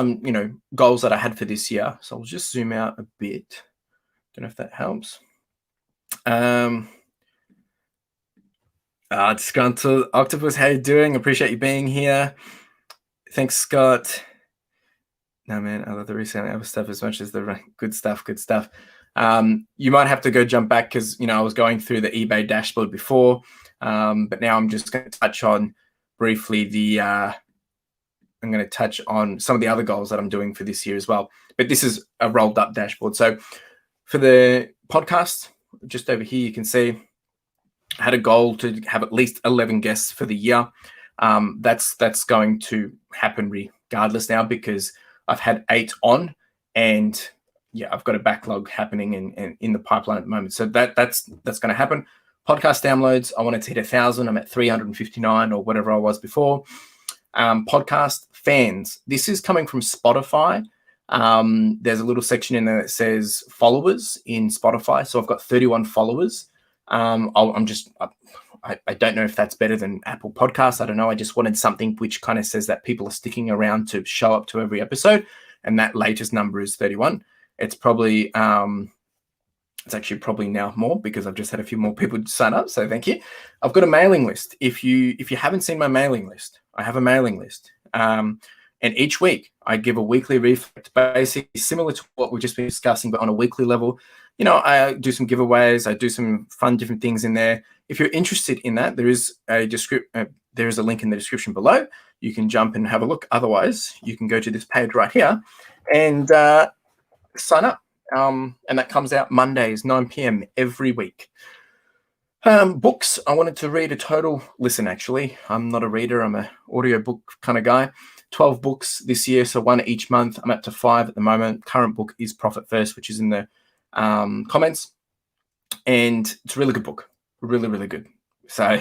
goals that I had for this year. So I'll just zoom out a bit. Don't know if that helps. Disgruntled Octopus, how you doing? Appreciate you being here. Thanks, Scott. No, man, I love the reselling other stuff as much as the good stuff. You might have to go jump back because, I was going through the eBay dashboard before, but now I'm just going to touch on briefly I'm going to touch on some of the other goals that I'm doing for this year as well. But this is a rolled up dashboard. So for the podcast, just over here, you can see I had a goal to have at least 11 guests for the year. That's going to happen regardless now because I've had 8 on, and I've got a backlog happening and in the pipeline at the moment. So that's going to happen. Podcast downloads, I wanted to hit 1,000. I'm at 359 or whatever I was before. Podcast fans, this is coming from Spotify. There's a little section in there that says followers in Spotify. So I've got 31 followers. I I don't know if that's better than Apple Podcasts. I don't know. I just wanted something which kind of says that people are sticking around to show up to every episode. And that latest number is 31. It's probably, it's actually probably now more because I've just had a few more people sign up. So thank you. I've got a mailing list. If you haven't seen my mailing list, I have a mailing list. And each week I give a weekly reflect, basically similar to what we've just been discussing, but on a weekly level. I do some giveaways. I do some fun different things in there. If you're interested in that, there is a link in the description below. You can jump and have a look. Otherwise, you can go to this page right here and sign up. And that comes out Mondays, 9 p.m. every week. Books, I wanted to read a total. Listen, actually, I'm not a reader. I'm an audiobook kind of guy. 12 books this year, so one each month. I'm up to 5 at the moment. Current book is Profit First, which is in the comments. And it's a really good book. Really, really good. So,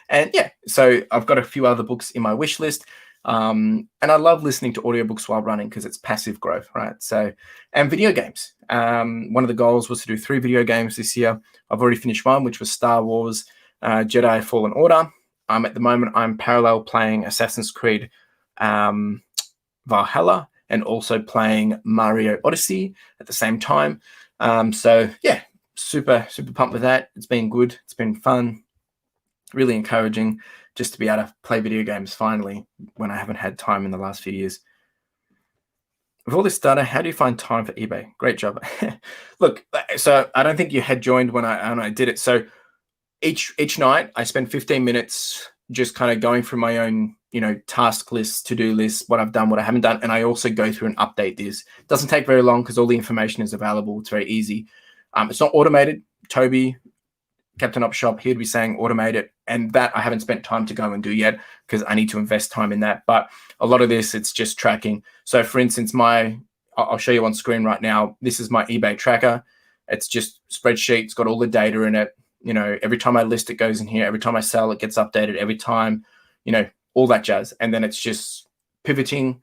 and yeah, so I've got a few other books in my wish list. And I love listening to audiobooks while running because it's passive growth, right? So, and video games. One of the goals was to do 3 video games this year. I've already finished one, which was Star Wars Jedi Fallen Order. At the moment, I'm parallel playing Assassin's Creed Valhalla and also playing Mario Odyssey at the same time. So yeah, super pumped with that. It's been good. It's been fun. Really encouraging just to be able to play video games finally when I haven't had time in the last few years. With all this data, how do you find time for eBay? Great job. Look, so I don't think you had joined when I did it. So each night I spend 15 minutes just kind of going through my own, task lists, to-do lists, what I've done, what I haven't done. And I also go through and update this. It doesn't take very long because all the information is available. It's very easy. It's not automated. Toby, Captain Up Shop, he'd be saying automate it. And that I haven't spent time to go and do yet because I need to invest time in that. But a lot of this, it's just tracking. So for instance, I'll show you on screen right now. This is my eBay tracker. It's just spreadsheet. It's got all the data in it. Every time I list, it goes in here. Every time I sell, it gets updated. Every time, all that jazz. And then it's just pivoting,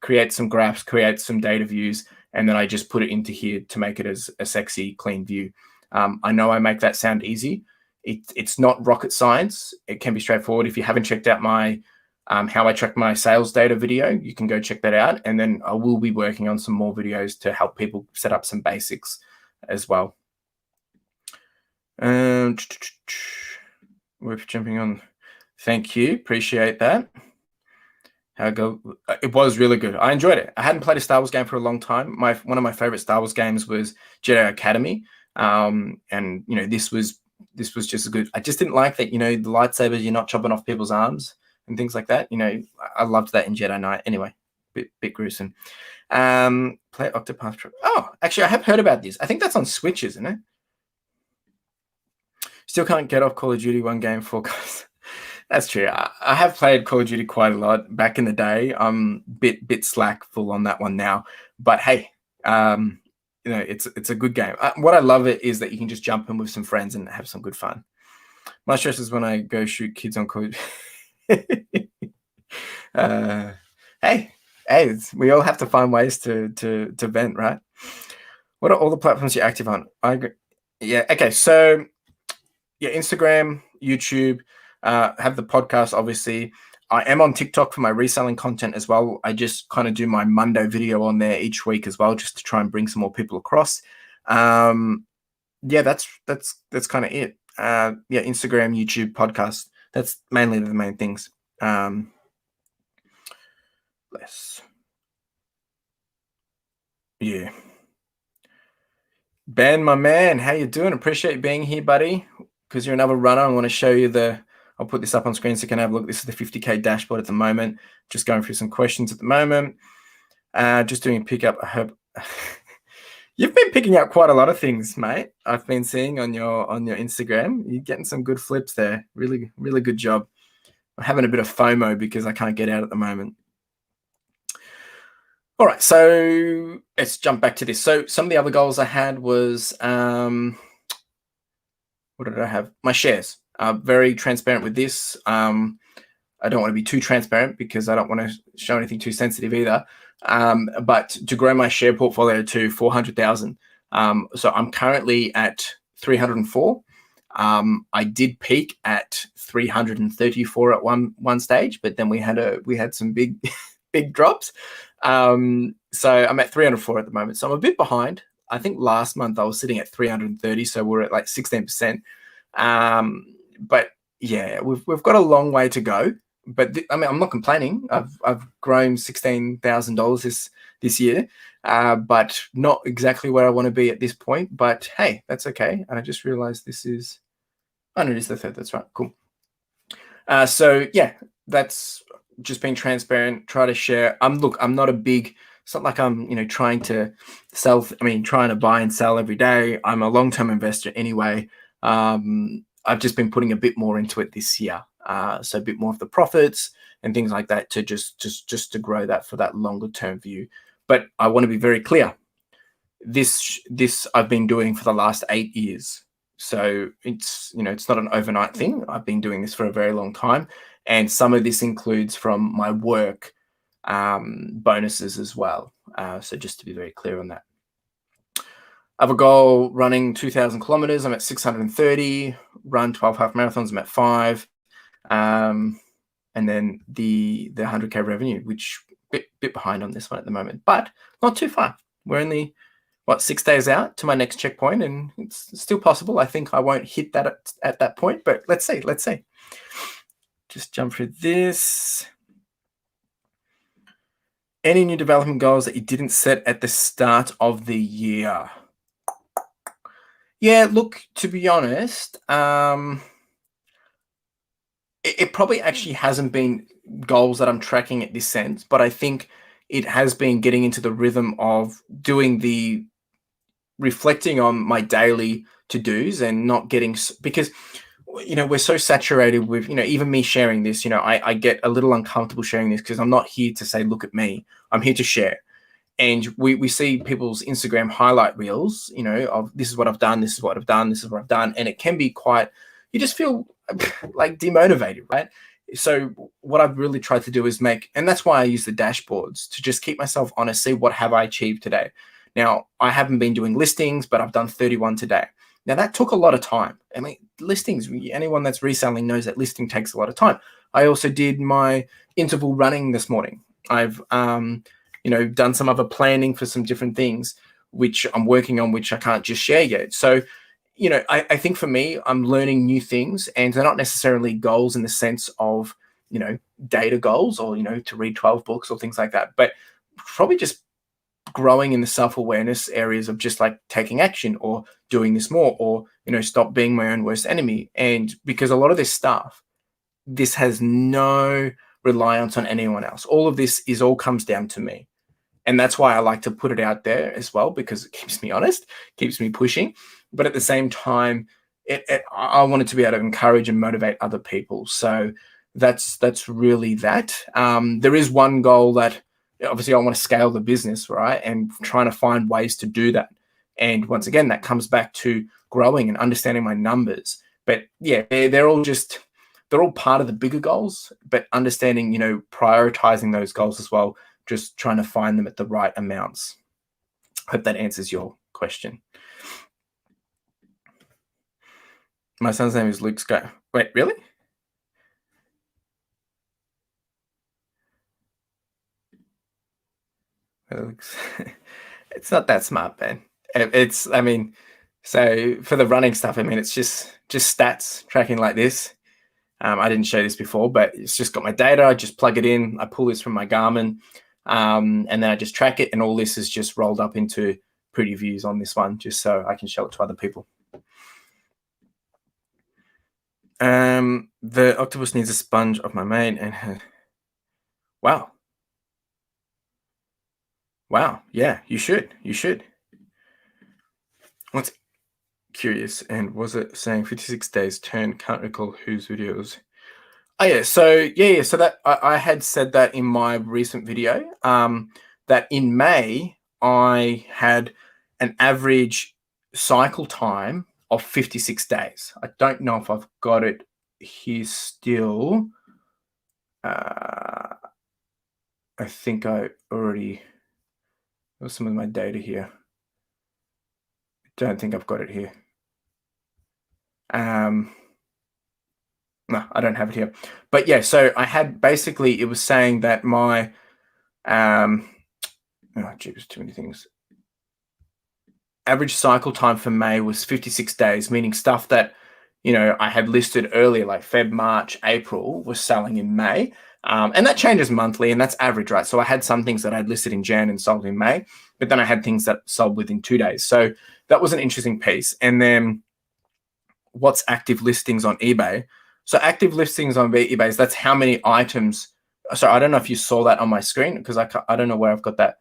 create some graphs, create some data views, and then I just put it into here to make it as a sexy, clean view. I know I make that sound easy. It's not rocket science. It can be straightforward. If you haven't checked out my how I track my sales data video, you can go check that out. And then I will be working on some more videos to help people set up some basics as well. Worth jumping on. Thank you. Appreciate that. It was really good. I enjoyed it. I hadn't played a Star Wars game for a long time. One of my favorite Star Wars games was Jedi Academy. And this was just as good. I just didn't like that, the lightsabers, you're not chopping off people's arms and things like that. I loved that in Jedi Knight. Anyway, bit gruesome. Play Octopath Traveler. Oh, actually, I have heard about this. I think that's on Switch, isn't it? Still can't get off Call of Duty one game for guys. That's true. I have played Call of Duty quite a lot back in the day. I'm bit slackful on that one now. But hey, it's a good game. What I love it is that you can just jump in with some friends and have some good fun. My stress is when I go shoot kids on Call of Duty. Hey, we all have to find ways to vent, right? What are all the platforms you're active on? Yeah. Okay. So yeah, Instagram, YouTube, have the podcast, obviously. I am on TikTok for my reselling content as well. I just kind of do my Monday video on there each week as well, just to try and bring some more people across. Yeah, that's kind of it. Yeah, Instagram, YouTube, podcast. That's mainly the main things. Yeah. Ben, my man, how you doing? Appreciate you being here, buddy. Because you're another runner, I want to show you I'll put this up on screen so you can have a look. This is the 50K dashboard at the moment. Just going through some questions at the moment. Just doing a pickup. I hope you've been picking up quite a lot of things, mate. I've been seeing on your Instagram. You're getting some good flips there. Really, really good job. I'm having a bit of FOMO because I can't get out at the moment. All right, so let's jump back to this. So some of the other goals I had was, what did I have? My shares. Very transparent with this. I don't want to be too transparent because I don't want to show anything too sensitive either. But to grow my share portfolio to 400,000. So I'm currently at 304. I did peak at 334 at one stage, but then we had some big big drops. So I'm at 304 at the moment. So I'm a bit behind. I think last month I was sitting at 330, so we're at like 16%. But yeah, we've got a long way to go. But I mean, I'm not complaining. I've grown $16,000 this year, but not exactly where I want to be at this point. But hey, that's okay. And I just realized this is, oh no, it is the third. That's right. Cool. So yeah, that's just being transparent. Try to share. Look, I'm not a big. It's not like I'm, trying to trying to buy and sell every day. I'm a long-term investor anyway. I've just been putting a bit more into it this year. So a bit more of the profits and things like that to just to grow that for that longer term view. But I want to be very clear. This I've been doing for the last 8 years. So it's not an overnight thing. I've been doing this for a very long time. And some of this includes from my work bonuses as well. So just to be very clear on that. I have a goal running 2,000 kilometers. I'm at 630. Run 12 half marathons. I'm at 5. And then the 100K revenue, which bit behind on this one at the moment, but not too far. We're only 6 days out to my next checkpoint, and it's still possible. I think I won't hit that at that point, but let's see. Just jump through this. Any new development goals that you didn't set at the start of the year? Yeah, look, to be honest, it probably actually hasn't been goals that I'm tracking at this sense, but I think it has been getting into the rhythm of doing the reflecting on my daily to-dos and not getting, because we're so saturated with even me sharing this. I get a little uncomfortable sharing this because I'm not here to say look at me. I'm here to share. And we see people's Instagram highlight reels, of this is what I've done, this is what I've done, this is what I've done. And it can be quite, you just feel like demotivated, right? So what I've really tried to do is and that's why I use the dashboards to just keep myself honest, see what have I achieved today. Now, I haven't been doing listings, but I've done 31 today. Now, that took a lot of time. I mean, listings, anyone that's reselling knows that listing takes a lot of time. I also did my interval running this morning. I've, done some other planning for some different things, which I'm working on, which I can't just share yet. So, I think for me, I'm learning new things, and they're not necessarily goals in the sense of, data goals or, to read 12 books or things like that, but probably just growing in the self-awareness areas of just like taking action or doing this more or, stop being my own worst enemy. And because a lot of this stuff, this has no reliance on anyone else. All of this all comes down to me. And that's why I like to put it out there as well, because it keeps me honest, keeps me pushing. But at the same time, I wanted to be able to encourage and motivate other people. So that's really that. There is one goal that obviously I want to scale the business, right? And trying to find ways to do that. And once again, that comes back to growing and understanding my numbers. But yeah, they're all part of the bigger goals, but understanding, prioritizing those goals as well, just trying to find them at the right amounts. Hope that answers your question. My son's name is Luke Scott. Wait, really? It's not that smart, Ben. So for the running stuff, it's just stats tracking like this. I didn't show this before, but it's just got my data. I just plug it in. I pull this from my Garmin, and then I just track it. And all this is just rolled up into pretty views on this one, just so I can show it to other people. The octopus needs a sponge of my mate, and wow. Yeah, you should. What's curious, and was it saying 56 days turn? Can't recall whose videos. Oh yeah, so so that I had said that in my recent video, that in May I had an average cycle time of 56 days. I don't know if I've got it here still. I think I already got some of my data here. Don't think I've got it here. No, I don't have it here. But yeah, so I had basically, it was saying that my, oh, geez, too many things. Average cycle time for May was 56 days, meaning stuff that, I had listed earlier, like Feb, March, April, was selling in May. And that changes monthly, and that's average, right? So I had some things that I'd listed in Jan and sold in May, but then I had things that sold within 2 days. So that was an interesting piece. And then what's active listings on eBay? So active listings on eBay, that's how many items. So I don't know if you saw that on my screen, because I don't know where I've got that.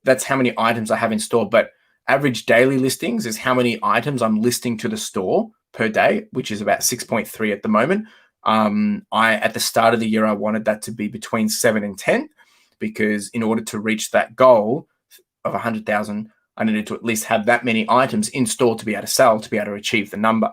That's how many items I have in store. But average daily listings is how many items I'm listing to the store per day, which is about 6.3 at the moment. At the start of the year, I wanted that to be between 7 and 10, because in order to reach that goal of 100,000, I needed to at least have that many items in store to be able to sell, to be able to achieve the number.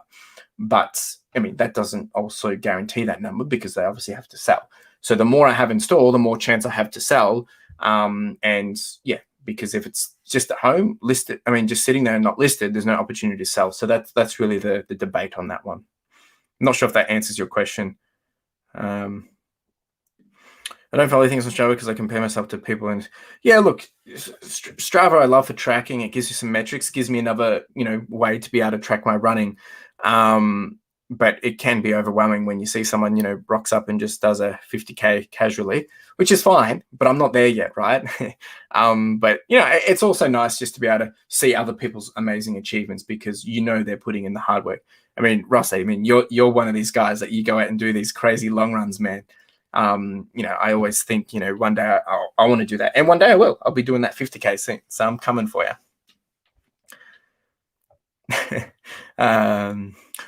But I mean, that doesn't also guarantee that number, because they obviously have to sell. So the more I have in store, the more chance I have to sell. And yeah, because if it's just at home listed, just sitting there and not listed, there's no opportunity to sell. So that's really the debate on that one. I'm not sure if that answers your question. I don't follow things on Strava because I compare myself to people. And yeah, look, Strava I love for tracking. It gives you some metrics, gives me another way to be able to track my running. But it can be overwhelming when you see someone rocks up and just does a 50K casually, which is fine, but I'm not there yet, right? But it's also nice just to be able to see other people's amazing achievements, because they're putting in the hard work. Ross, you're one of these guys that you go out and do these crazy long runs, man. I always think, one day I want to do that, and one day I will. I'll be doing that 50K soon, so I'm coming for you.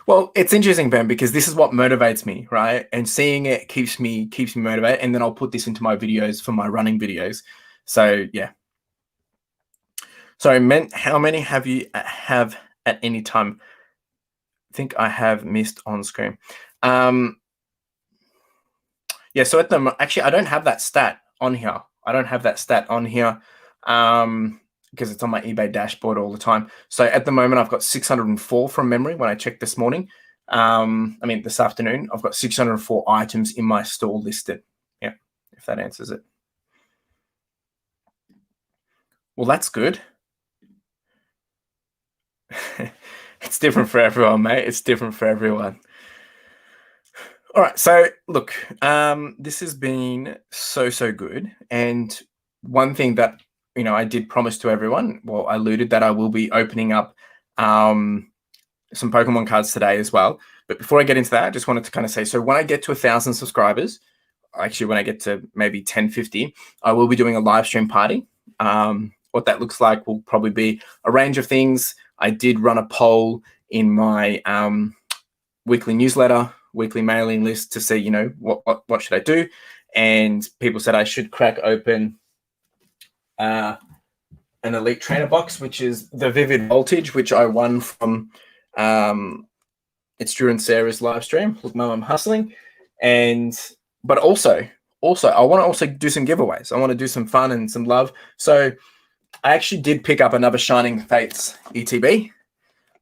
Well, it's interesting, Ben, because this is what motivates me, right? And seeing it keeps me motivated, and then I'll put this into my videos for my running videos. So yeah. Sorry, how many have you have at any time? I think I have missed on screen. Yeah, so actually, I don't have that stat on here. Because it's on my eBay dashboard all the time. So at the moment, I've got 604 from memory when I checked this morning. This afternoon, I've got 604 items in my store listed. Yeah, if that answers it. Well, that's good. It's different for everyone, mate. It's different for everyone. All right, so look, this has been so good. And one thing that I did promise to everyone, well, I alluded that I will be opening up some Pokemon cards today as well. But before I get into that, I just wanted to kind of say, so when I get to 1,000 subscribers, actually when I get to maybe 1050, I will be doing a live stream party. What that looks like will probably be a range of things. I did run a poll in my weekly newsletter, weekly mailing list, to see, what should I do? And people said I should crack open an Elite Trainer box, which is the Vivid Voltage, which I won from it's Drew and Sarah's live stream. Look, Mum, I'm hustling. But also, I want to also do some giveaways. I want to do some fun and some love. So I actually did pick up another Shining Fates ETB,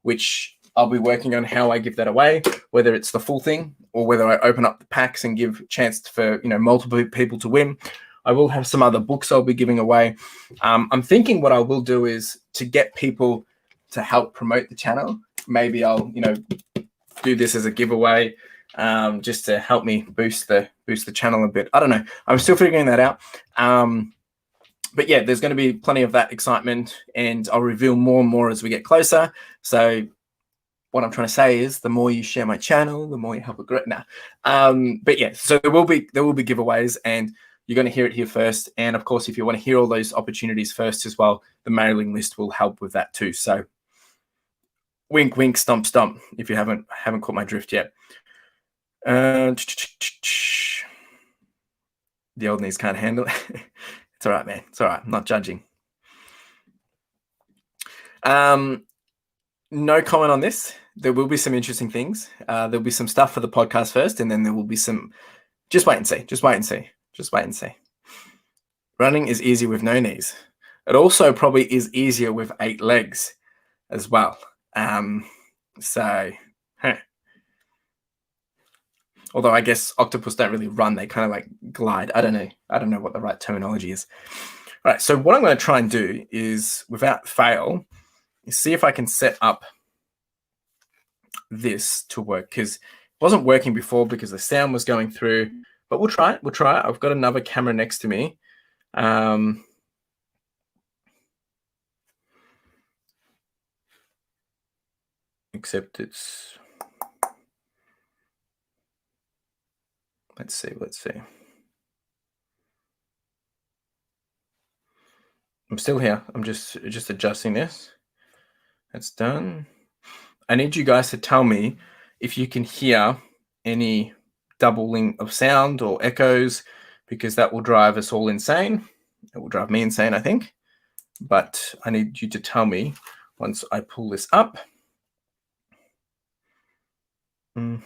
which I'll be working on how I give that away, whether it's the full thing or whether I open up the packs and give a chance for multiple people to win. I will have some other books I'll be giving away. I'm thinking what I will do is to get people to help promote the channel. Maybe I'll do this as a giveaway, just to help me boost the channel a bit. I don't know. I'm still figuring that out. But yeah, there's going to be plenty of that excitement, and I'll reveal more and more as we get closer. So what I'm trying to say is, the more you share my channel, the more you help it grow. Now, but yeah, so there will be giveaways, and you're going to hear it here first. And of course, if you want to hear all those opportunities first as well, the mailing list will help with that too. So wink, wink, stomp, stomp, if you haven't caught my drift yet. The old knees can't handle it. It's all right, man. It's all right. I'm not judging. No comment on this. There will be some interesting things. There'll be some stuff for the podcast first, and then there will be some. Just wait and see. Just wait and see. Just wait and see. Running is easy with no knees. It also probably is easier with 8 legs as well. So, Although I guess octopus don't really run, they kind of like glide. I don't know what the right terminology is. All right, so what I'm going to try and do is, without fail, is see if I can set up this to work, because it wasn't working before because the sound was going through, but we'll try it. I've got another camera next to me. Except it's, let's see. I'm still here. I'm just adjusting this. That's done. I need you guys to tell me if you can hear any doubling of sound or echoes, because that will drive us all insane. It will drive me insane, I think. But I need you to tell me once I pull this up. All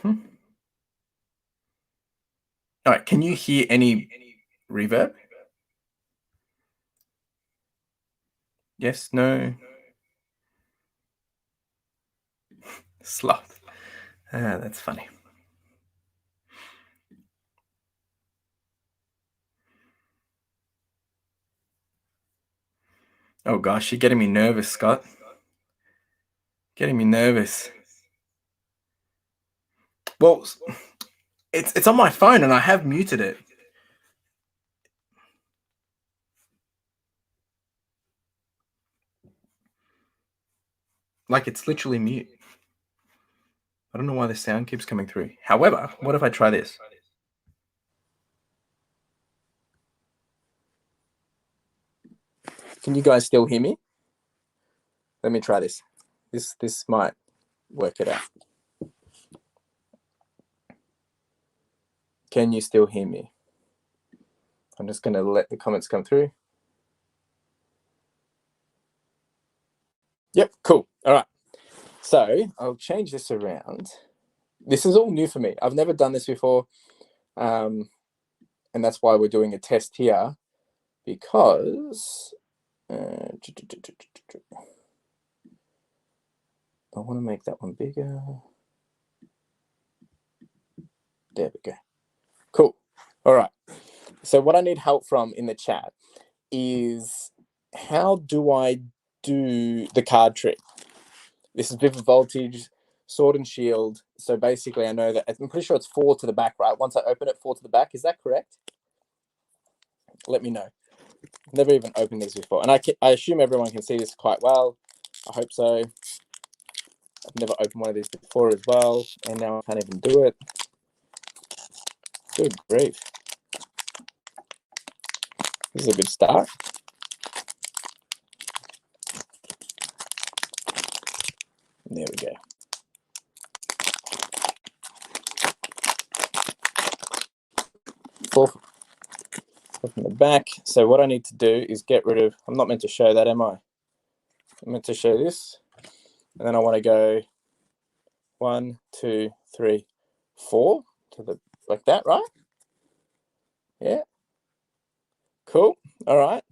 right, can you hear any reverb? Yes, no? Sloth. That's funny. Oh gosh, you're getting me nervous, Scott. Getting me nervous. Well, it's on my phone and I have muted it. Like, it's literally mute. I don't know why the sound keeps coming through. However, what if I try this? Can you guys still hear me? Let me try this. This might work it out. Can you still hear me? I'm just going to let the comments come through. Yep, cool. All right. So I'll change this around. This is all new for me. I've never done this before. And that's why we're doing a test here, because I want to make that one bigger. There we go. Cool. All right. So what I need help from in the chat is, how do I do the card trick? This is Vivid Voltage, Sword and Shield. So basically I know that, I'm pretty sure it's 4 to the back, right? Once I open it, 4 to the back. Is that correct? Let me know. Never even opened these before. And I assume everyone can see this quite well. I hope so. I've never opened one of these before as well. And now I can't even do it. Good grief. This is a good start. There we go. Four from the back. So what I need to do is get rid of, I'm not meant to show that, am I? I'm meant to show this. And then I want to go 1, 2, 3, 4 to the, like that, right? Yeah. Cool. All right.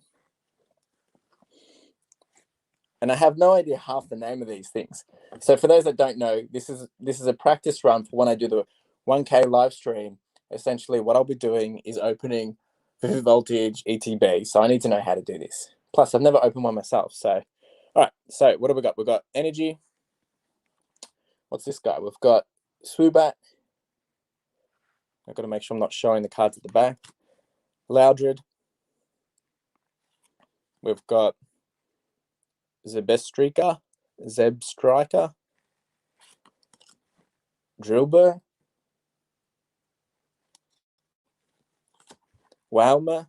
And I have no idea half the name of these things. So for those that don't know, this is a practice run for when I do the 1K live stream. Essentially what I'll be doing is opening Vivid Voltage ETB. So I need to know how to do this. Plus I've never opened one myself. So, all right. So what have we got? We've got Energy. What's this guy? We've got Swoobat. I've got to make sure I'm not showing the cards at the back. Loudred. We've got Zeb Striker, Drillbur, Wowmer,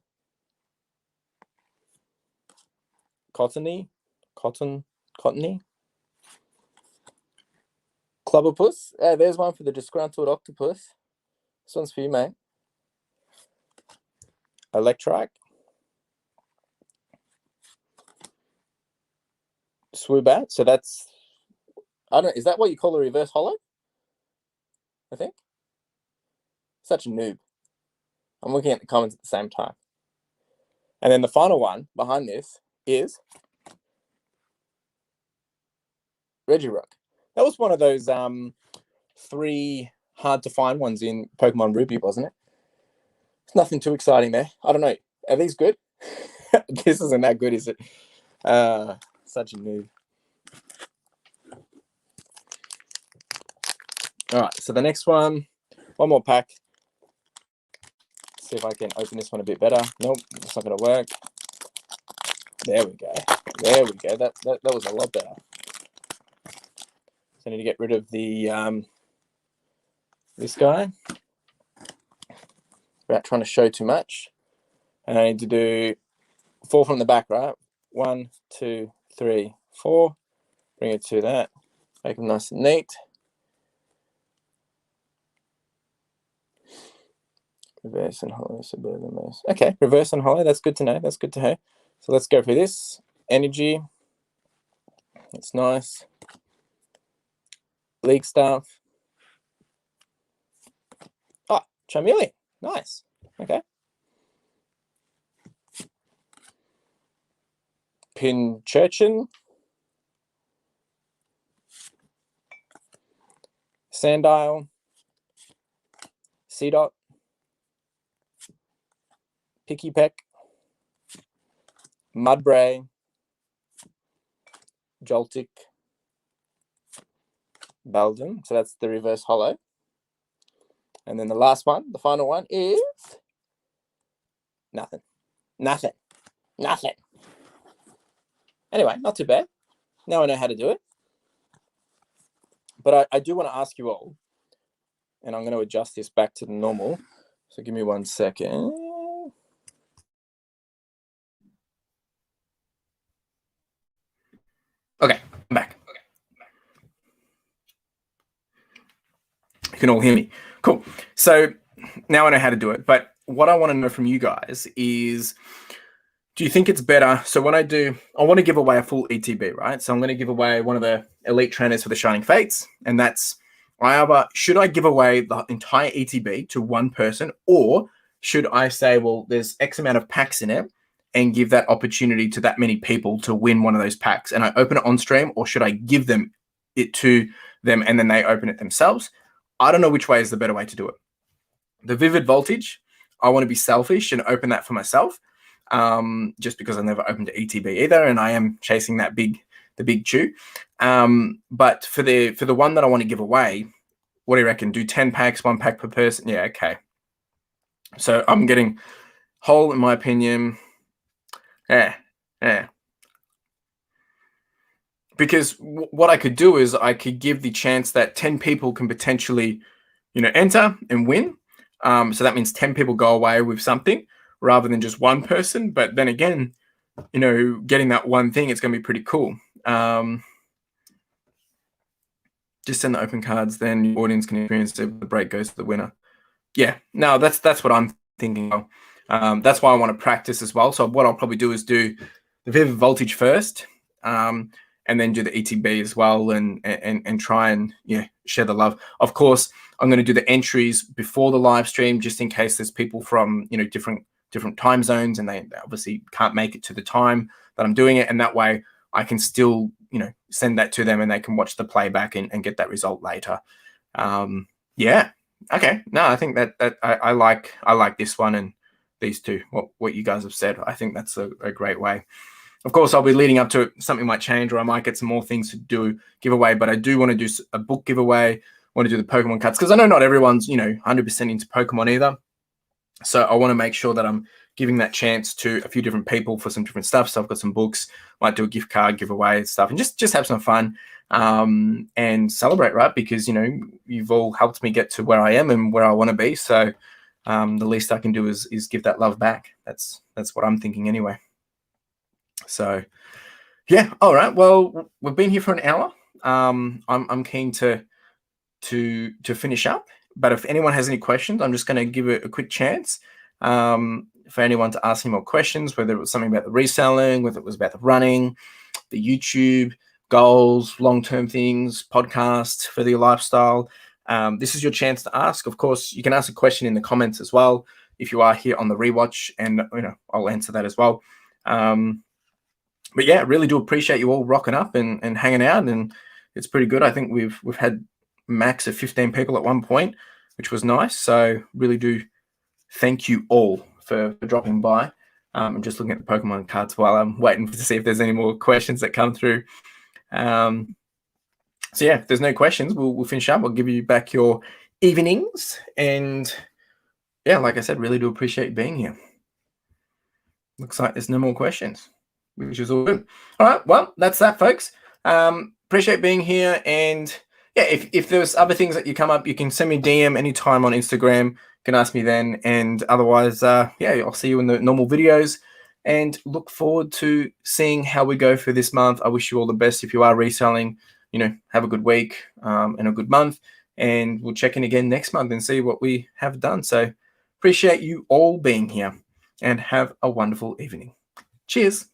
Cottony, Clubberpuss. There's one for the disgruntled octopus. This one's for you, mate. Electrike, Swoobat. So that's, I don't know, is that what you call a reverse holo? I think. Such a noob. I'm looking at the comments at the same time. And then the final one behind this is Regirock. That was one of those 3 hard to find ones in Pokemon Ruby, wasn't it? It's nothing too exciting there. I don't know. Are these good? This isn't that good, is it? Such a noob. All right, so the next one more pack. See if I can open this one a bit better. Nope, it's not going to work. There we go. There we go. That was a lot better. So I need to get rid of the this guy without trying to show too much. And I need to do 4 from the back, right? 1, 2, 3, 4. Bring it to that. Make them nice and neat. Reverse and hollow, suburban mass. Okay, reverse and hollow. That's good to know. That's good to know. So let's go for this. Energy. That's nice. League stuff. Oh, Charmeleon. Nice. Okay. Pinchurchin. Sandile. Seedot. Picky Peck. Mudbray. Joltik. Beldum. So that's the reverse hollow. And then the last one, the final one is nothing. Nothing. Nothing. Anyway, not too bad. Now I know how to do it. But I do want to ask you all, and I'm going to adjust this back to the normal. So give me 1 second. Okay, I'm back. You can all hear me. Cool. So now I know how to do it. But what I want to know from you guys is, do you think it's better? So when I want to give away a full ETB, right? So I'm going to give away one of the elite trainers for the Shining Fates. And that's, should I give away the entire ETB to one person, or should I say, well, there's X amount of packs in it and give that opportunity to that many people to win one of those packs? And I open it on stream, or should I give them it to them and then they open it themselves? I don't know which way is the better way to do it. The Vivid Voltage, I want to be selfish and open that for myself, just because I've never opened ETB either, and I am chasing the big chew. But for the one that I want to give away, what do you reckon? Do 10 packs, 1 pack per person? Yeah, okay. So I'm getting whole, in my opinion. Yeah. Because what I could do is I could give the chance that 10 people can potentially, enter and win. So that means 10 people go away with something rather than just one person. But then again, getting that one thing, it's going to be pretty cool. Just send the open cards, then the audience can experience it. The break goes to the winner. Yeah, no, that's what I'm thinking of. That's why I want to practice as well. So what I'll probably do is do the Vivid Voltage first, and then do the ETB as well, and try and share the love. Of course, I'm going to do the entries before the live stream, just in case there's people from different time zones and they obviously can't make it to the time that I'm doing it, and that way I can still send that to them and they can watch the playback and get that result later. Yeah. Okay. No, I think that I like this one and these two. What you guys have said, I think that's a great way. Of course, I'll be leading up to it. Something might change, or I might get some more things to do giveaway. But I do want to do a book giveaway. I want to do the Pokemon cards, because I know not everyone's 100% into Pokemon either. So I want to make sure that I'm giving that chance to a few different people for some different stuff. So I've got some books, might do a gift card giveaway and stuff, and just have some fun and celebrate, right? Because you've all helped me get to where I am and where I want to be. So the least I can do is give that love back. That's what I'm thinking anyway. So yeah, all right. Well, we've been here for an hour. I'm keen to finish up. But if anyone has any questions, I'm just going to give it a quick chance for anyone to ask me more questions, whether it was something about the reselling, whether it was about the running, the YouTube goals, long-term things, podcasts for your lifestyle. This is your chance to ask. Of course, you can ask a question in the comments as well if you are here on the rewatch, and I'll answer that as well. But yeah, really do appreciate you all rocking up and hanging out, and it's pretty good. I think we've had max of 15 people at one point. which was nice. So really do thank you all for dropping by. I'm just looking at the Pokemon cards while I'm waiting to see if there's any more questions that come through. So yeah, if there's no questions, we'll finish up. I'll give you back your evenings. And yeah, like I said, really do appreciate being here. Looks like there's no more questions, which is all good. All right, well, that's that, folks. Appreciate being here. And yeah, if there's other things that you come up, you can send me a DM anytime on Instagram. You can ask me then. And otherwise, yeah, I'll see you in the normal videos. And look forward to seeing how we go for this month. I wish you all the best if you are reselling. Have a good week and a good month. And we'll check in again next month and see what we have done. So appreciate you all being here and have a wonderful evening. Cheers.